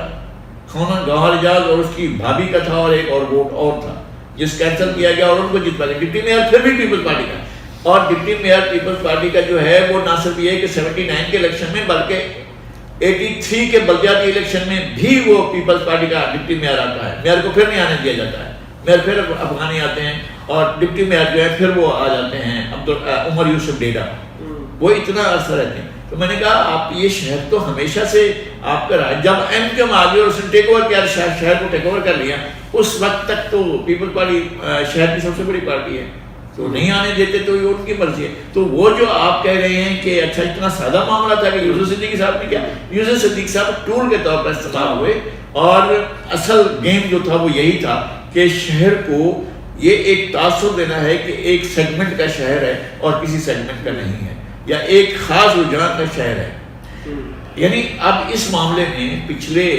خانم گوہر اجاز اور اس کی بھابھی کا تھا, اور ایک اور ووٹ اور تھا جس کینسل کیا گیا, اور ان کو جتوا دیا. ڈپٹی میئر پھر بھی پیپلز پارٹی کا, اور ڈپٹی میئر پیپلز پارٹی کا جو ہے وہ نہ صرف یہ کہ 79 کے الیکشن میں بلکہ 83 کے بلدیاتی الیکشن میں بھی وہ پیپلز پارٹی کا ڈپٹی میئر آتا ہے. میئر کو پھر نہیں آنے دیا جاتا ہے, میئر پھر افغانی آتے ہیں, اور ڈپٹی میئر جو ہے پھر وہ آ جاتے ہیں عمر یوسف ڈیڈا, وہ اتنا عرصہ رہتے ہیں. تو میں نے کہا آپ یہ شہر تو ہمیشہ سے آپ کا رہا, جب ایم کیو میں آ گئے اور اس نے ٹیک اوور کیا, شہر کو ٹیک اوور کر لیا, اس وقت تک تو پیپلز پارٹی شہر کی سب سے بڑی پارٹی ہے, تو نہیں آنے دیتے تو یہ ان کی مرضی ہے. تو وہ جو آپ کہہ رہے ہیں کہ اچھا اتنا سادہ معاملہ تھا کہ یوسف صدیقی صاحب نے کیا, یوسف صدیقی صاحب ٹول کے طور پر استعمال ہوئے, اور اصل گیم جو تھا وہ یہی تھا کہ شہر کو یہ ایک تاثر دینا ہے کہ ایک سیگمنٹ کا شہر ہے اور کسی سیگمنٹ کا نہیں ہے, یا ایک خاص رجحان کا شہر ہے. یعنی اب اس معاملے میں پچھلے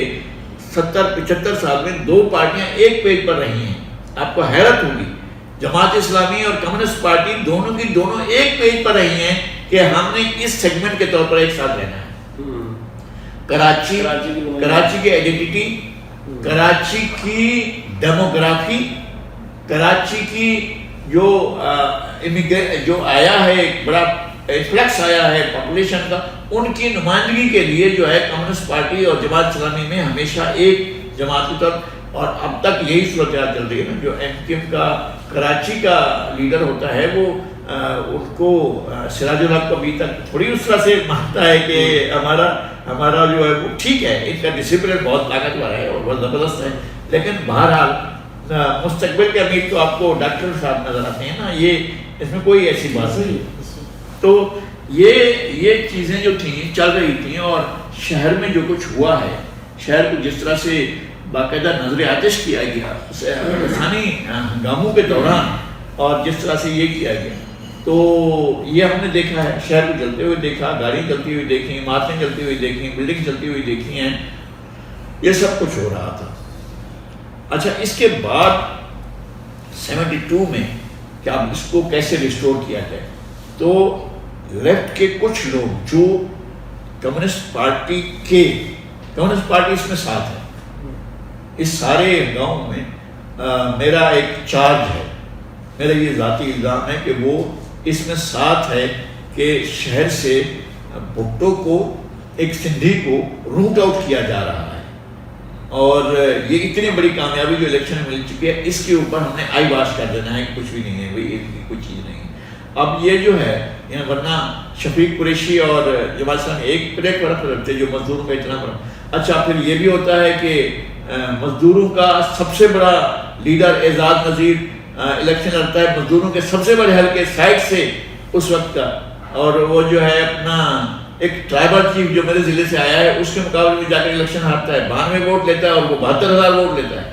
70-75 سال میں 2 پارٹیاں ایک پیج پر رہی ہیں. آپ کو حیرت ہوگی, جماعت اسلامی اور کمیونسٹ پارٹی دونوں کی دونوں ایک پیج پر رہی ہیں کہ ہم نے اس سیگمنٹ کے طور پر ایک ساتھ رہنا ہے. کراچی کی آئیڈینٹی، کراچی کی ڈیموگرافی، کراچی کی جو آیا ہے ایک بڑا انفلکس آیا ہے پاپولیشن کا، ان کی نمائندگی کے لیے جو ہے کمیونسٹ پارٹی اور جماعت اسلامی میں ہمیشہ ایک جماعت کی طرف، اور اب تک یہی صورتحال چل رہی ہے نا. جو ایم کیو ایم کا کراچی کا لیڈر ہوتا ہے وہ ان کو سراج الحق کو ابھی تک تھوڑی اس طرح سے مانتا ہے کہ ہمارا جو ہے وہ ٹھیک ہے، ان کا ڈسپلن بہت طاقتور ہے اور بہت زبردست ہے، لیکن بہرحال مستقبل کے امیر تو آپ کو ڈاکٹر صاحب نظر آتے ہیں نا، یہ اس میں کوئی ایسی بات نہیں. تو یہ چیزیں جو تھیں چل رہی تھیں، اور شہر میں جو کچھ ہوا ہے، شہر کو جس طرح سے باقاعدہ نظر آتش کیا گیا انسانی ہنگاموں کے دوران، اور جس طرح سے یہ کیا گیا، تو یہ ہم نے دیکھا ہے. شہر کو جلتے ہوئے دیکھا، گاڑیاں چلتی ہوئی دیکھیں، عمارتیں چلتی ہوئی دیکھیں، بلڈنگ چلتی ہوئی دیکھی ہیں، یہ سب کچھ ہو رہا تھا. اچھا، اس کے بعد 72 میں کہ اب اس کو کیسے ریسٹور کیا جائے، تو لیفٹ کے کچھ لوگ جو کمیونسٹ پارٹی اس میں ساتھ ہے، اس سارے گاؤں میں میرا ایک چارج ہے، میرا یہ ذاتی الزام ہے کہ وہ اس میں ساتھ ہے کہ شہر سے بھٹو کو، ایک سندھی کو روٹ آؤٹ کیا جا رہا ہے. اور یہ اتنی بڑی کامیابی جو الیکشن میں مل چکی ہے، اس کے اوپر ہم نے آئی واش کر دینا ہے، کچھ بھی نہیں ہے بھائی، کوئی چیز نہیں. اب یہ جو ہے، ورنہ شفیق قریشی اور جماعت اسلامی ایک پلیٹ فرق رکھتے جو مزدوروں کا اتنا بڑا. اچھا، پھر یہ بھی ہوتا ہے کہ مزدوروں کا سب سے بڑا لیڈر اعزاز نذیر الیکشن لڑتا ہے مزدوروں کے سب سے بڑے حلقے سائڈ سے اس وقت کا، اور وہ جو ہے اپنا ایک ٹرائبل چیف جو میرے ضلع سے آیا ہے، اس کے مقابلے میں جا کر الیکشن ہارتا ہے، 92 ووٹ لیتا ہے اور وہ 72,000 ووٹ لیتا ہے.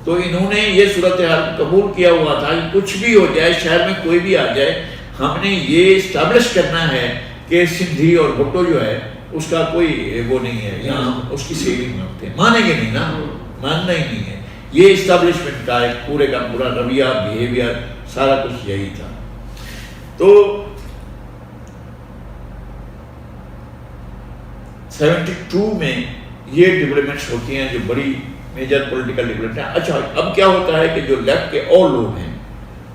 تو انہوں نے یہ صورتحال قبول کیا ہوا تھا کہ کچھ بھی ہو جائے، شہر میں کوئی بھی آ جائے، ہم نے یہ اسٹیبلش کرنا ہے کہ سندھی اور بھٹو جو ہے اس کا کوئی وہ نہیں ہے، یہاں اس کی سیونگ مانگتے ہیں، مانیں گے نہیں نا، ماننا ہی نہیں ہے. یہ اسٹیبلشمنٹ کا ایک پورے کا پورا رویہ، بیہیویئر، سارا کچھ یہی تھا. تو 72 میں یہ ڈیولپمنٹس ہوتی ہیں جو بڑی میجر پولیٹیکل ڈیولپمنٹ ہیں. اچھا، اب کیا ہوتا ہے کہ جو لیفٹ کے اور لوگ ہیں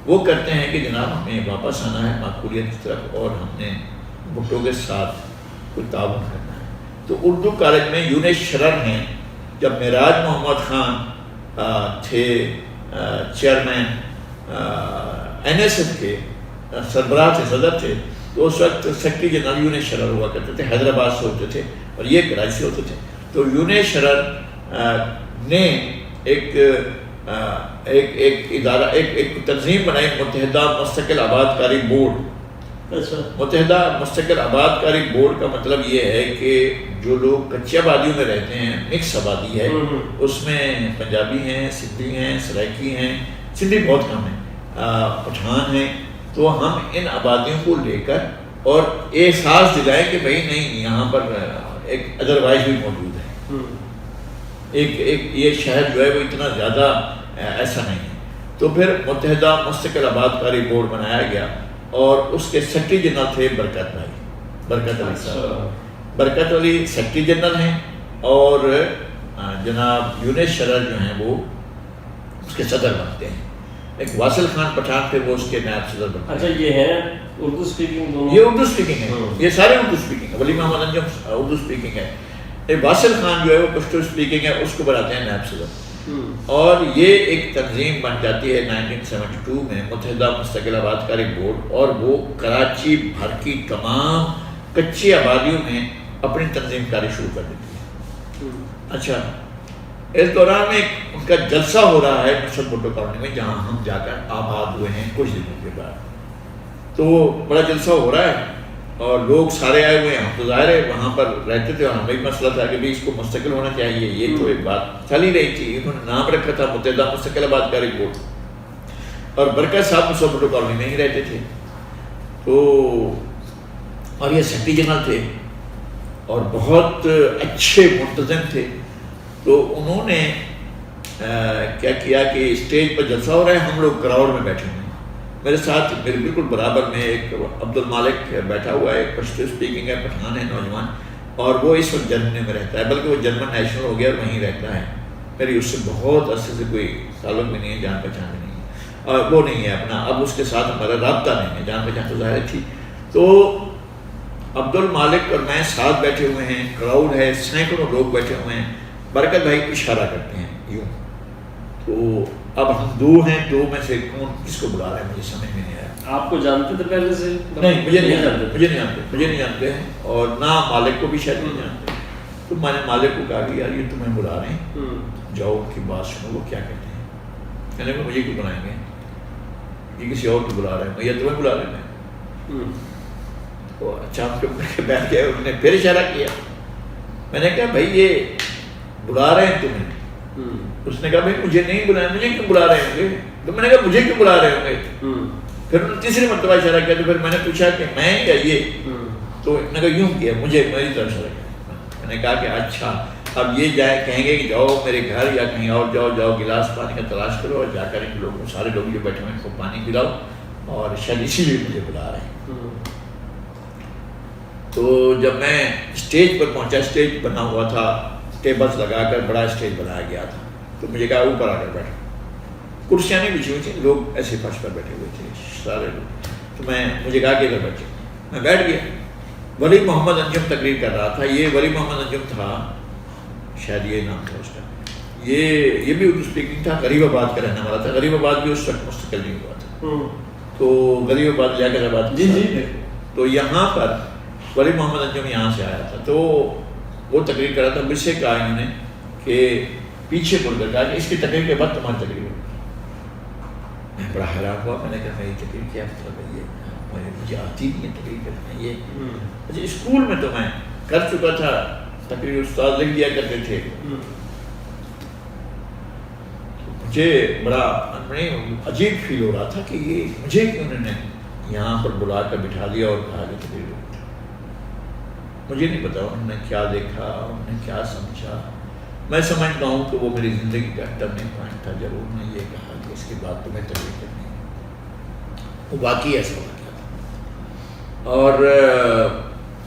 وہ کرتے ہیں کہ جناب ہمیں واپس آنا ہے معقولیت کی طرف، اور ہم نے بھٹو کے ساتھ کوئی تعاون کرنا ہے. تو اردو کالج میں یونس شرر ہیں، جب معراج محمد خان تھے چیئرمین این ایس ایف کے، سربراہ تھے، صدر تھے، تو اس وقت سیکرٹری جنرل یونس شرر ہوا کرتے تھے، حیدرآباد سے ہوتے تھے اور یہ کراچی سے ہوتے تھے. تو یونس شرر نے ایک ادارہ، ایک تنظیم بنائی، متحدہ مستقل آباد کاری بورڈ. متحدہ مستقل آباد کاری بورڈ کا مطلب یہ ہے کہ جو لوگ کچی آبادیوں میں رہتے ہیں، مکس آبادی ہے، اس میں پنجابی ہیں، سندھی ہیں، سرائکی ہیں، سندھی بہت کم ہیں، پٹھان ہیں. تو ہم ان آبادیوں کو لے کر اور احساس دلائیں کہ بھائی نہیں، یہاں پر ایک ادروائز بھی موجود ہے، ایک یہ شہر جو ہے وہ اتنا زیادہ ایسا نہیں ہے. تو پھر متحدہ مستقل آباد کاری بورڈ بنایا گیا، اور اس کے سیکرٹری جنرل تھے برکت علی صاحب. برکت علی سیکرٹری جنرل ہیں، اور جناب یونس شرر جو ہیں وہ اس کے صدر بنتے ہیں. ایک واصل خان پٹھان تھے، وہ اس کے نائب صدر بنتے ہیں. اچھا، یہ ہے اردو اسپیکنگ دونوں؟ یہ اردو اسپیکنگ ہے، یہ سارے اردو اسپیکنگ ہے. ولی محمد انجم اردو اسپیکنگ ہے، ایک واصل خان جو ہے وہ پشتو اسپیکنگ ہے، اس کو بناتے ہیں نائب صدر. اور یہ ایک تنظیم بن جاتی ہے 1972 میں، متحدہ مستقل آباد کاری بورڈ، اور وہ کراچی بھر کی تمام کچی آبادیوں میں اپنی تنظیم کاری شروع کر دیتی ہے. اچھا، اس دوران میں ان کا جلسہ ہو رہا ہے نصرت بھٹو کالونی میں، جہاں ہم جا کر آباد ہوئے ہیں کچھ دنوں کے بعد. تو بڑا جلسہ ہو رہا ہے اور لوگ سارے آئے ہوئے ہیں. ہم تو ظاہر ہے وہاں پر رہتے تھے، اور ہمیں ایک مسئلہ تھا کہ اس کو مستقل ہونا چاہیے. یہ تو ایک بات چل ہی رہی تھی. انہوں نے نام رکھا تھا متحدہ مستقل آباد کاری بورڈ، اور برکت صاحب نصرت بھٹو کالونی میں ہی رہتے تھے. تو اور یہ سیکرٹری جنرل تھے اور بہت اچھے منتظم تھے. تو انہوں نے کیا کیا کہ اسٹیج پر جلسہ ہو رہا ہے، ہم لوگ کراؤڈ میں بیٹھے ہوئے ہیں. میرے ساتھ بالکل برابر میں ایک عبد المالک بیٹھا ہوا ہے، پشتو اسپیکنگ ہے، پٹھان ہے، نوجوان. اور وہ اس وقت جرمنی میں رہتا ہے، بلکہ وہ جرمن نیشنل ہو گیا اور وہیں رہتا ہے. میری اس سے بہت عرصے سے کوئی تعلق بھی نہیں ہے، جان پہچان بھی نہیں ہے، اور وہ نہیں ہے اپنا، اب اس کے ساتھ ہمارا رابطہ نہیں ہے، جان پہچان تو ظاہر تھی. تو عبد المالک اور میں ساتھ بیٹھے ہوئے ہیں، کراؤڈ ہے، سینکڑوں لوگ بیٹھے ہوئے ہیں. برکت بھائی اشارہ کرتے ہیں یوں. تو اب ہم دو ہیں، دو میں سے کون کس کو بلا رہا ہے مجھے سمجھ میں نہیں آیا. آپ کو جانتے تھے پہلے سے؟ نہیں، مجھے نہیں جانتے ہیں، اور نہ مالک کو بھی شاید نہیں جانتے. تو میں نے مالک کو کہا کہ یار یہ تمہیں بلا رہے ہیں، جاؤ ان کی بات سنو وہ کیا کہتے ہیں. کہنے کو مجھے کیوں بلائیں گے، یہ کسی اور کو بلا رہے ہیں، یا تمہیں بلا رہے ہیں. تو اچھا ہم چپ کر کے بیٹھ گئے. انہوں نے پھر اشارہ کیا. میں نے کہا بھائی یہ بلا رہے ہیں تمہیں. اس نے کہا بھائی مجھے نہیں بلایا، مجھے کیوں بلا رہے ہوں گے. تو میں نے کہا مجھے کیوں بلا رہے ہوں گے. پھر انہوں نے تیسری مرتبہ اشارہ کیا. تو پھر میں نے پوچھا کہ میں یا یہ. تو انہوں نے کہا یوں کیا، مجھے میری طرف اشارہ کیا. میں نے کہا کہ اچھا اب یہ جائے کہیں گے کہ جاؤ میرے گھر یا کہیں اور جاؤ گلاس پانی کا تلاش کرو اور جا کر ان لوگوں سارے لوگ جو بیٹھے ہوئے ان کو پانی پلاؤ، اور شاید اسی لیے مجھے بلا رہے ہیں. تو جب میں اسٹیج پر پہنچا، اسٹیج بنا ہوا تھا، ٹیبلز لگا کر بڑا اسٹیج بنایا گیا تھا. تو مجھے کہا اوپر آ کر بیٹھو. کرسیاں نہیں بچھی ہوئی تھیں، لوگ ایسے فرش پر بیٹھے ہوئے تھے سارے لوگ. تو مجھے کہا کہ ادھر بیٹھے. میں بیٹھ گیا. ولی محمد انجم تقریر کر رہا تھا. یہ ولی محمد انجم تھا، شاید یہ نام تھا اس کا. یہ بھی اردو اسپیکنگ تھا، غریب آباد کا رہنے والا تھا. غریب آباد بھی اس وقت مستقل نہیں ہوا تھا. تو غریب آباد لیاقت آباد. جی. تو یہاں پر ولی محمد انجم یہاں سے آیا تھا. تو وہ تقریر کر رہا تھا. مجھ سے کہا انہوں نے کہ پیچھے مڑ کر کہا کہ اس کی تقریر کے بعد تمہاری تقریر ہوگی. میں بڑا حیران ہوا. میں نے کہا میری تقریر کیا مطلب ہے یہ، مجھے آتی نہیں ہے تقریر کرنا. یہ اچھا اسکول میں تو میں کر چکا تھا تقریر، استاد لکھ دیا کرتے تھے. مجھے بڑا عجیب فیل ہو رہا تھا کہ یہ مجھے کیوں انہوں نے یہاں پر بلا کر بٹھا دیا اور کہا کہ تقریر ہو. مجھے نہیں پتا انہوں نے کیا دیکھا، انہوں نے کیا سمجھا. میں سمجھتا ہوں کہ وہ میری زندگی کا ٹرننگ پوائنٹ تھا جب انہوں نے یہ کہا کہ اس کے بعد تمہیں تقریر کرنی ہے. وہ واقعی ایسا ہو گیا تھا. اور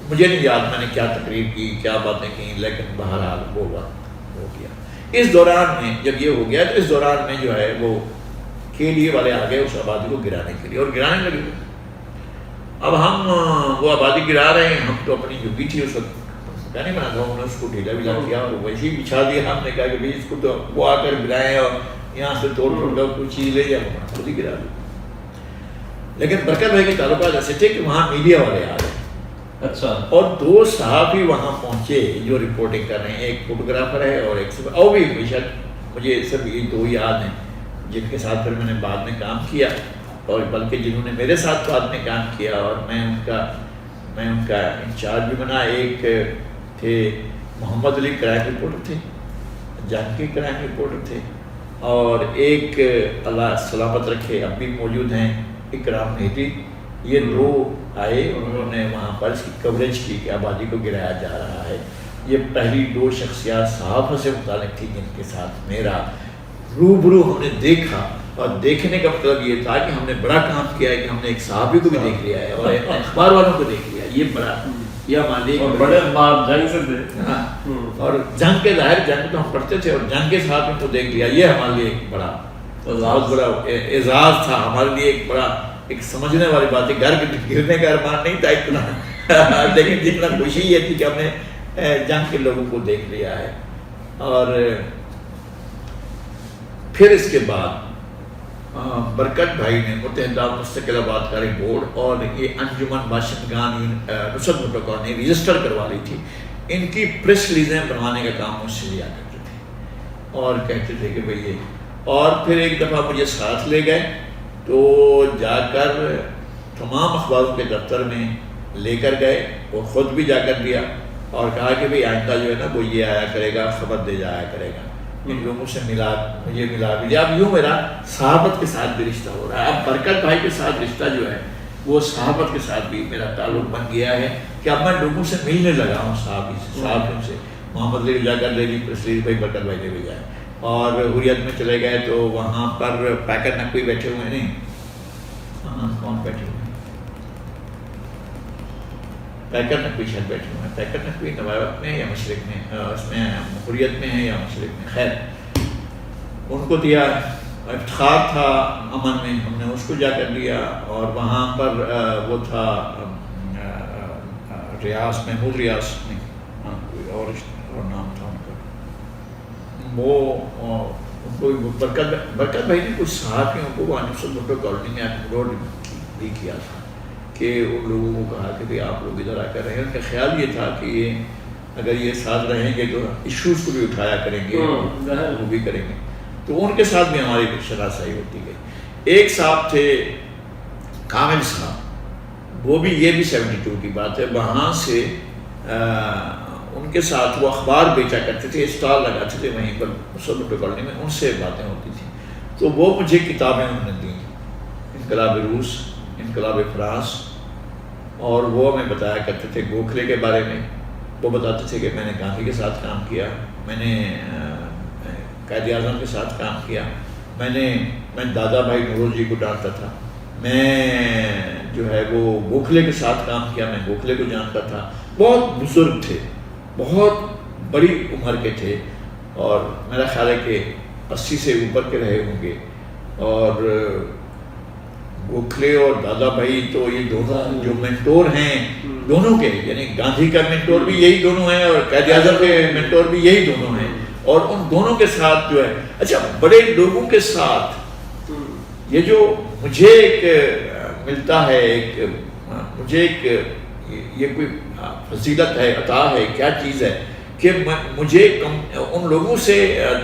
مجھے نہیں یاد میں نے کیا تقریر کی، کیا باتیں کی، لیکن بہرحال وہ وقت ہو گیا. اس دوران میں جب یہ ہو گیا تو اس دوران میں جو ہے وہ کے لیے والے آ گئے اس آبادی کو گرانے کے لیے، اور گرانے لگے. اب ہم وہ آبادی گرا رہے ہیں. ہم تو اپنی جو بھی تھی اس وقت کیا نہیں بنا تھا، انہوں نے اس کو ڈھیلا ویلا کیا اور ویسے ہی بچھا دیا. ہم نے کہا کہ بھائی اس کو تو وہ آ کر گرائیں اور یہاں سے توڑ پھوڑ کر کوئی چیز لے جائے، خود ہی گرا دی. لیکن برکت بھائی کے تعلقات ایسے تھے کہ وہاں میڈیا والے آ گئے. اچھا. اور دو صحافی وہاں پہنچے جو رپورٹنگ کر رہے ہیں. ایک فوٹوگرافر ہے اور ایک اور بھی ہمیشہ مجھے سب یہ دو یاد ہیں جن کے ساتھ پھر میں نے بعد میں کام کیا، اور بلکہ جنہوں نے میرے ساتھ بعد میں کام کیا اور میں ان کا انچارج بھی بنا. ایک تھے محمد علی کرائم رپورٹر تھے، جنگ کے کرائم رپورٹر تھے، اور ایک اللہ سلامت رکھے اب بھی موجود ہیں اکرام مہدی. یہ دو آئے، انہوں نے وہاں پر اس کی کوریج کی کہ آبادی کو گرایا جا رہا ہے. یہ پہلی دو شخصیات صحافہ سے متعلق تھی جن کے ساتھ میرا روبرو ہم نے دیکھا. اور دیکھنے کا مطلب یہ تھا کہ ہم نے بڑا کام کیا ہے کہ ہم نے ایک صحافی کو بھی دیکھ لیا ہے اور اخبار والوں کو دیکھ لیا. یہ بڑا یا مالک بڑے اخبار جنگ سے تھے. ہاں، اور جنگ کے ظاہر جنگ تو ہم پڑھتے تھے اور جنگ کے صحافی کو دیکھ لیا. یہ ہمارے لیے ایک بڑا بہت بڑا اعزاز تھا. ہمارے لیے ایک بڑا ایک سمجھنے والی بات ہے. گھر کے گرنے کا ارمان نہیں تھا اتنا، لیکن جتنا خوشی یہ تھی کہ ہم نے جنگ کے لوگوں کو دیکھ لیا ہے. اور پھر اس کے بعد برکت بھائی نے متحدہ مستقل آباد کاری بورڈ اور یہ انجمن باشندگان نصرت مطلقہ نے رجسٹر کروا لی تھی. ان کی پریس ریلیزیں بنوانے کا کام مجھ سے لیا کرتے تھے اور کہتے تھے کہ بھئی یہ. اور پھر ایک دفعہ مجھے ساتھ لے گئے تو جا کر تمام اخباروں کے دفتر میں لے کر گئے. وہ خود بھی جا کر دیا اور کہا کہ بھئی آئندہ جو ہے نا وہ یہ آیا کرے گا، خبر دے جایا کرے گا. ان لوگوں سے ملا، مجھے ملا بھی. اب یوں میرا صحافت کے ساتھ بھی رشتہ ہو رہا ہے. اب برکت بھائی کے ساتھ رشتہ جو ہے وہ صحافت کے ساتھ بھی میرا تعلق بن گیا ہے کہ اب میں لوگوں سے ملنے لگا ہوں. صحافیوں سے محمد علی جا کر لے لی پریس ریلیز بھائی برکت بھائی نے بھیجا ہے. اور حریت میں چلے گئے تو وہاں پر پیکر نقوی بیٹھے ہوئے ہیں. کون بیٹھے ہوئے ہیں؟ پیکر نقوی شاید بیٹھے ہوئے ہیں. پیکر نقوی نوابت میں یا مشرق میں، اس میں حریت میں ہے یا مشرق میں. خیر ان کو دیا، افتخار تھا امن میں، ہم نے اس کو جا کر لیا. اور وہاں پر وہ تھا ریاض، محمود ریاض میں، کوئی اور نام تھا ان کا، وہ ان کو برکت بھائی نے کچھ صحافیوں کو وہ انصر بھٹو کالونی میں اپلوڈ بھی کیا تھا کہ ان لوگوں کو کہا کہ بھئی آپ لوگ ادھر آ کر رہے ہیں. ان کا خیال یہ تھا کہ یہ اگر یہ ساتھ رہیں گے تو ایشوز کو بھی اٹھایا کریں گے، وہ بھی کریں گے. تو ان کے ساتھ بھی ہماری شناسائی ہوتی گئی. ایک صاحب تھے کامل صاحب، وہ بھی، یہ بھی 72 کی بات ہے، وہاں سے ان کے ساتھ وہ اخبار بیچا کرتے تھے، اسٹال لگاتے تھے وہیں پر انصر بھٹو کالونی میں. ان سے باتیں ہوتی تھیں. تو وہ مجھے کتابیں انہوں نے دیں، انقلاب روس، انقلاب فرانس، اور وہ ہمیں بتایا کرتے تھے گوکھلے کے بارے میں. وہ بتاتے تھے کہ میں نے گاندھی کے ساتھ کام کیا، میں نے قائد اعظم کے ساتھ کام کیا، میں دادا بھائی نوروز جی کو ڈانٹتا تھا، میں جو ہے وہ گوکھلے کے ساتھ کام کیا، میں گوکھلے کو جانتا تھا. بہت بزرگ تھے، بہت بڑی عمر کے تھے، اور میرا خیال ہے کہ 80 سے اوپر کے رہے ہوں گے. اور گوکھلے اور دادا بھائی تو یہ دونوں جو مینٹور ہیں دونوں کے، یعنی گاندھی کا مینٹور بھی یہی دونوں ہیں اور قائد اعظم کے مینٹور بھی یہی دونوں ہیں. اور ان دونوں کے ساتھ جو ہے، اچھا بڑے لوگوں کے ساتھ یہ جو مجھے ایک ملتا ہے، مجھے ایک یہ کوئی فضیلت ہے، عطا ہے، کیا چیز ہے کہ مجھے ان لوگوں سے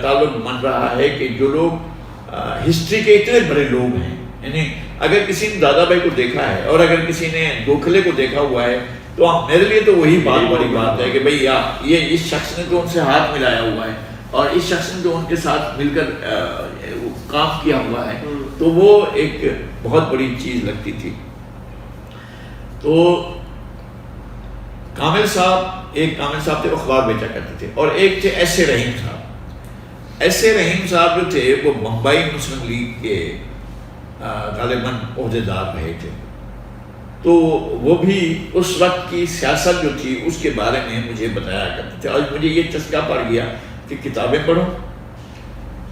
تعلق بن رہا ہے کہ جو لوگ ہسٹری کے اتنے بڑے لوگ ہیں. یعنی اگر کسی نے دادا بھائی کو دیکھا ہے اور اگر کسی نے گوکھلے کو دیکھا ہوا ہے تو میرے لیے تو وہی بات بڑی بات ہے کہ بھئی یہ اس شخص نے تو ان سے ہاتھ ملایا ہوا ہے اور اس شخص نے تو ان کے ساتھ مل کر کام کیا ہوا ہے. تو وہ ایک بہت بڑی چیز لگتی تھی. تو کامل صاحب تھے، اخبار بیچا کرتے تھے. اور ایک تھے ایس اے رحیم صاحب. ایس اے رحیم صاحب جو تھے وہ بمبئی مسلم لیگ کے غالباً عہدے دار رہے تھے. تو وہ بھی اس وقت کی سیاست جو تھی اس کے بارے میں مجھے بتایا کرتے تھے. اور مجھے یہ چسکا پڑ گیا کہ کتابیں پڑھوں،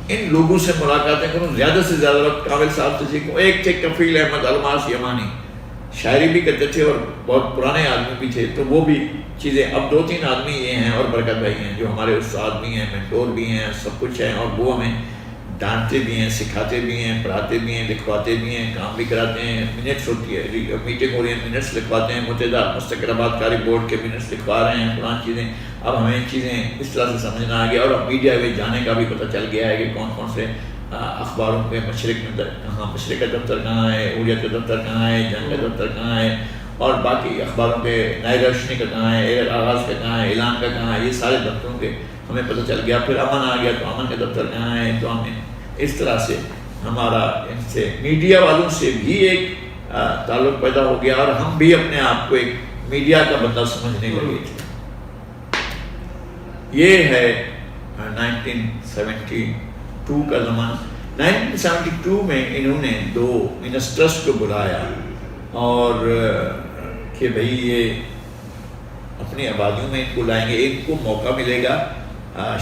ان لوگوں سے ملاقاتیں کروں، زیادہ سے زیادہ وقت کامل صاحب سے سیکھوں. ایک تھے کفیل احمد الماس یمانی، شاعری بھی کرتے تھے اور بہت پرانے آدمی بھی تھے. تو وہ بھی چیزیں، اب 2-3 آدمی یہ ہیں اور برکت بھائی ہیں جو ہمارے استاد بھی ہیں، مینٹور بھی ہیں، سب کچھ ہیں. اور وہ ہمیں ڈانٹتے بھی ہیں، سکھاتے بھی ہیں، پڑھاتے بھی ہیں، لکھواتے بھی ہیں، کام بھی کراتے ہیں. منٹس ہوتی ہے، میٹنگ ہو رہی ہے، منٹس لکھواتے ہیں. متحدہ مستقل آباد کاری بورڈ کے منٹس لکھوا رہے ہیں، فلاں چیزیں. اب ہمیں چیزیں اس طرح سے سمجھنا آ گیا اور اب میڈیا میں جانے کا بھی پتہ چل گیا ہے کہ کون کون سے اخباروں کے مشرق میں کہاں، مشرق کا دفتر کہاں ہے، حریت کا دفتر کہاں ہے، جنگ کا دفتر کہاں ہے، اور باقی اخباروں کے نئے روشنی کا کہاں ہے، آغاز کا کہاں ہے، اعلان کا کہاں ہے. یہ سارے دفتروں کے ہمیں پتہ چل گیا. پھر امن آ گیا تو امن کا دفتر کہاں ہے. تو ہمیں اس طرح سے ہمارا ان سے میڈیا والوں سے بھی ایک تعلق پیدا ہو گیا اور ہم بھی اپنے آپ کو ایک میڈیا کا بندہ سمجھنے لگے تھے. یہ ہے 1972 کا زمانہ. 1972 میں انہوں نے 2 منسٹرز کو بلایا اور کہ بھئی یہ اپنی آبادیوں میں ان کو لائیں گے، ان کو موقع ملے گا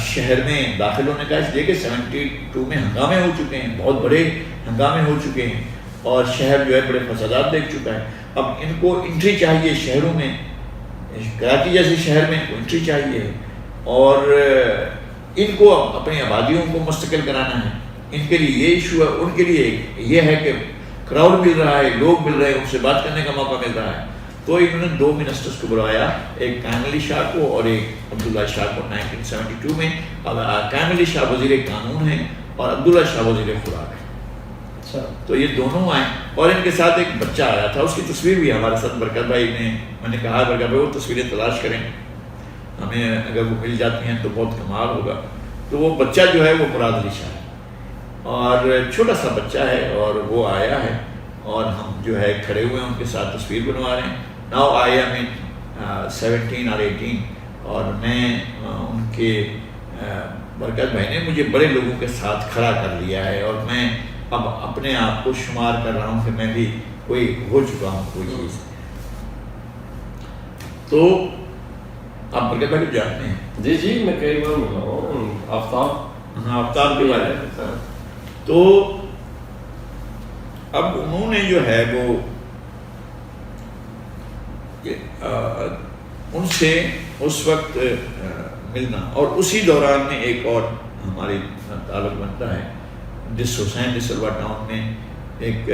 شہر میں داخل ہونے کا. اس لیے کہ 72 میں ہنگامے ہو چکے ہیں، بہت بڑے ہنگامے ہو چکے ہیں اور شہر جو ہے بڑے فسادات دیکھ چکا ہے. اب ان کو انٹری چاہیے شہروں میں، کراچی جیسے شہر میں انٹری چاہیے اور ان کو اپنی آبادیوں کو مستقل کرانا ہے. ان کے لیے یہ ایشو ہے. ان کے لیے یہ ہے کہ کراؤڈ مل رہا ہے، لوگ مل رہے ہیں، ان سے بات کرنے کا موقع مل رہا ہے. تو انہوں نے 2 منسٹرز کو بلایا، ایک قائم علی شاہ کو اور ایک عبداللہ شاہ کو 1972 میں. اب قائم علی شاہ وزیر قانون ہیں اور عبداللہ شاہ وزیر خوراک ہیں. تو یہ دونوں آئے اور ان کے ساتھ ایک بچہ آیا تھا. اس کی تصویر بھی ہمارے ساتھ برکت بھائی نے، میں نے کہا برکت بھائی وہ تصویریں تلاش کریں، ہمیں اگر وہ مل جاتی ہیں تو بہت کمال ہوگا. تو وہ بچہ جو ہے وہ مراد علی شاہ ہے اور چھوٹا سا بچہ ہے اور وہ آیا ہے اور ہم جو ہے کھڑے ہوئے ہیں ان کے ساتھ تصویر بنوا رہے ہیں. ناؤ آئی ایم ان 17 اور 18 اور میں ان کے برکت بھائی نے مجھے بڑے لوگوں کے ساتھ کھڑا کر لیا ہے اور میں اب اپنے آپ کو شمار کر رہا ہوں کہ میں بھی کوئی ہو چکا ہوں کوئی چیز. تو آپ برکت بھائی کو جانتے ہیں؟ جی جی میں کئی بار ملا ہوں، آفتاب، ہاں آفتاب کے بارے میں. تو اب انہوں نے جو ہے وہ ان سے اس وقت ملنا، اور اسی دوران میں ایک اور ہماری تعلق بنتا ہے. ڈس حسین ڈس سلوا ٹاؤن میں ایک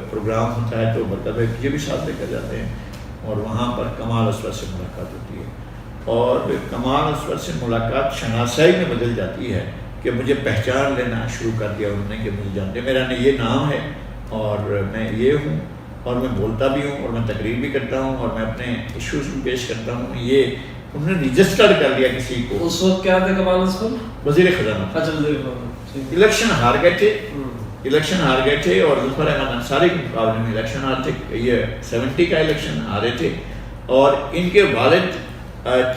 پروگرام ہوتا ہے، تو برکت بھائی یہ بھی ساتھ لے کر جاتے ہیں، اور وہاں پر کمال اسور سے ملاقات ہوتی ہے. اور کمال اسور سے ملاقات شناسائی میں بدل جاتی ہے کہ مجھے پہچان لینا شروع کر دیا انہوں نے کہ مجھے جانتے، میرا یہ نام ہے اور میں یہ ہوں، اور میں بولتا بھی ہوں، اور میں تقریر بھی کرتا ہوں، اور میں اپنے ایشوز بھی پیش کرتا ہوں. یہ انہوں نے رجسٹر کر دیا کسی کو. اس وقت کیا تھے کمال اسور؟ وزیر خزانہ. اچھا وزیر خزانہ. الیکشن ہار گئے تھے اور ظفر احمد انصاری کے مقابلے میں الیکشن ہارتے. یہ 70 کا الیکشن ہارے تھے، اور ان کے والد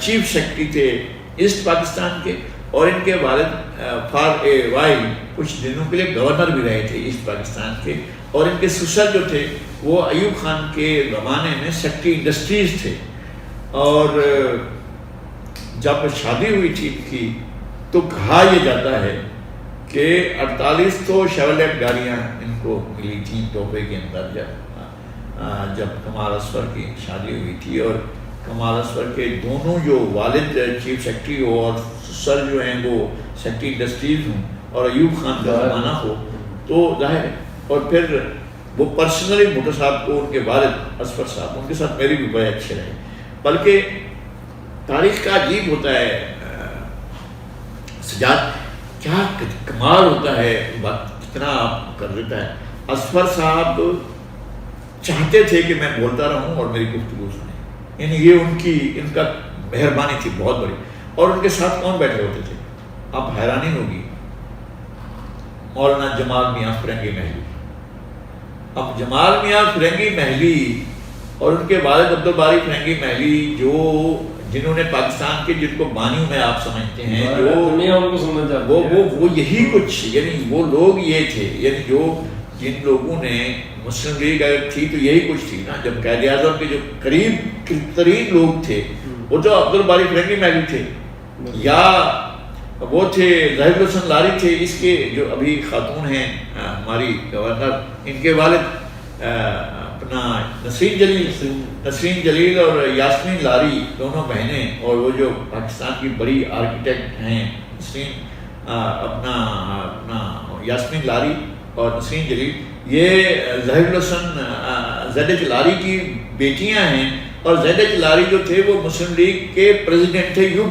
چیف سیکرٹری تھے ایسٹ پاکستان کے، اور ان کے والد فار اے وائل کچھ دنوں کے لیے گورنر بھی رہے تھے ایسٹ پاکستان کے. اور ان کے سسر جو تھے وہ ایوب خان کے زمانے میں سیکرٹری انڈسٹریز تھے. اور جب شادی ہوئی تھی ان کی تو کہا یہ جاتا ہے کہ 48 تو شیورلیٹ گاڑیاں ان کو ملی تھیں تحفے کے اندر جب کمال اسور کی شادی ہوئی تھی. اور کمال اسور کے دونوں جو والد چیف سیکرٹری ہو اور سر جو ہیں وہ سیکرٹری انڈسٹریز ہوں اور ایوب خان کا زمانہ ہو تو ظاہر ہے. اور پھر وہ پرسنلی بھٹو صاحب کو ان کے والد اسفر صاحب ان کے ساتھ میری بھی بڑے اچھے رہے. بلکہ تاریخ کا عجیب ہوتا ہے سجاد، کیا کمال ہوتا ہے، کتنا آپ کر دیتا ہے. اسفر صاحب چاہتے تھے کہ میں بولتا رہوں اور میری گفتگو سنیں، یعنی یہ ان کا مہربانی تھی بہت بڑی. اور ان کے ساتھ کون بیٹھے ہوتے تھے؟ آپ حیرانی ہوگی، مولانا جمال میاں فرنگی محلی. اب جمال میاں فرنگی محلی اور ان کے والد عبدالباری فرنگی محلی جنہوں نے پاکستان کے جن کو بانی میں آپ سمجھتے ہیں وہ یہی کچھ، یعنی وہ لوگ یہ تھے، یعنی جن لوگوں نے مسلم لیگ اگر تھی تو یہی کچھ تھی نا. جب قائد اعظم کے جو قریب ترین لوگ تھے وہ تو عبدالباری فرنگی محلی تھے، یا وہ تھے ظاہر الحسن لاری تھے، اس کے جو ابھی خاتون ہیں ہماری گورنر، ان کے والد اپنا نسرین جلیل اور یاسمین لاری دونوں بہنیں، اور وہ جو پاکستان کی بڑی آرکیٹیکٹ ہیں اپنا یاسمین لاری اور نسرین جلیل، یہ ظاہر الحسن زید ایچ لاری کی بیٹیاں ہیں. اور زید ایچ لاری جو تھے وہ مسلم لیگ کے پریزیڈنٹ تھے یو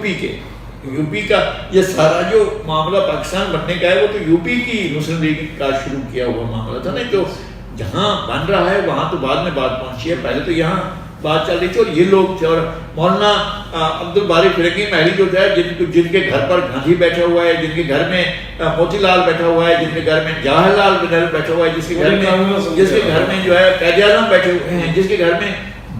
پی کا. یہ سارا جو معاملہ پاکستان بننے کا ہے وہ تو یو پی کی مسلم لیگ کا شروع کیا ہوا معاملہ تھا نا. جو جہاں بن رہا ہے وہاں تو بعد میں بات پہنچی ہے، پہلے تو یہاں بات چل رہی تھی. اور یہ لوگ تھے. اور مولانا عبدالباری فرنگی محلی جو تھا، جن کے گھر پر گاندھی بیٹھا ہوا ہے، جن کے گھر میں موتی لال بیٹھا ہوا ہے، جن کے گھر میں جواہر لال بیٹھا ہوا ہے، جس کے گھر میں جو ہے قائد اعظم بیٹھے ہوئے ہیں، جس کے گھر میں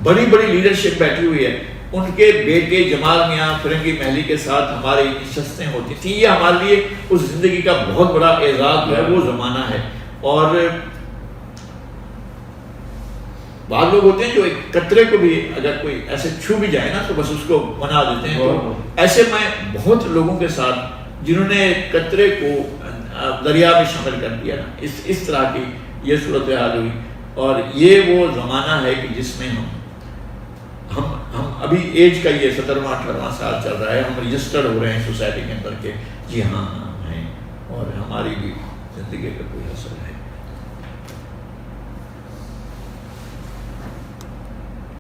بڑی بڑی لیڈرشپ بیٹھی ہوئی ہے، ان کے بیٹے جمال میاں فرنگی محلی کے ساتھ ہماری نشستیں ہوتی تھیں. یہ ہمارے لیے اس زندگی کا بہت بڑا اعزاز ہے، وہ زمانہ ہے. اور بعض لوگ ہوتے ہیں جو ایک قطرے کو بھی اگر کوئی ایسے چھو بھی جائے نا تو بس اس کو منا دیتے ہیں. تو ایسے میں بہت لوگوں کے ساتھ جنہوں نے قطرے کو دریا میں شامل کر دیا نا، اس طرح کی یہ صورتحال ہوئی. اور یہ وہ زمانہ ہے کہ جس میں ہم ابھی ایج کا یہ 17واں 18واں سال چل رہا ہے، ہم رجسٹرڈ ہو رہے ہیں سوسائٹی کے اندر کہ جی ہاں ہیں، اور ہماری بھی زندگی کا کوئی اثر ہے.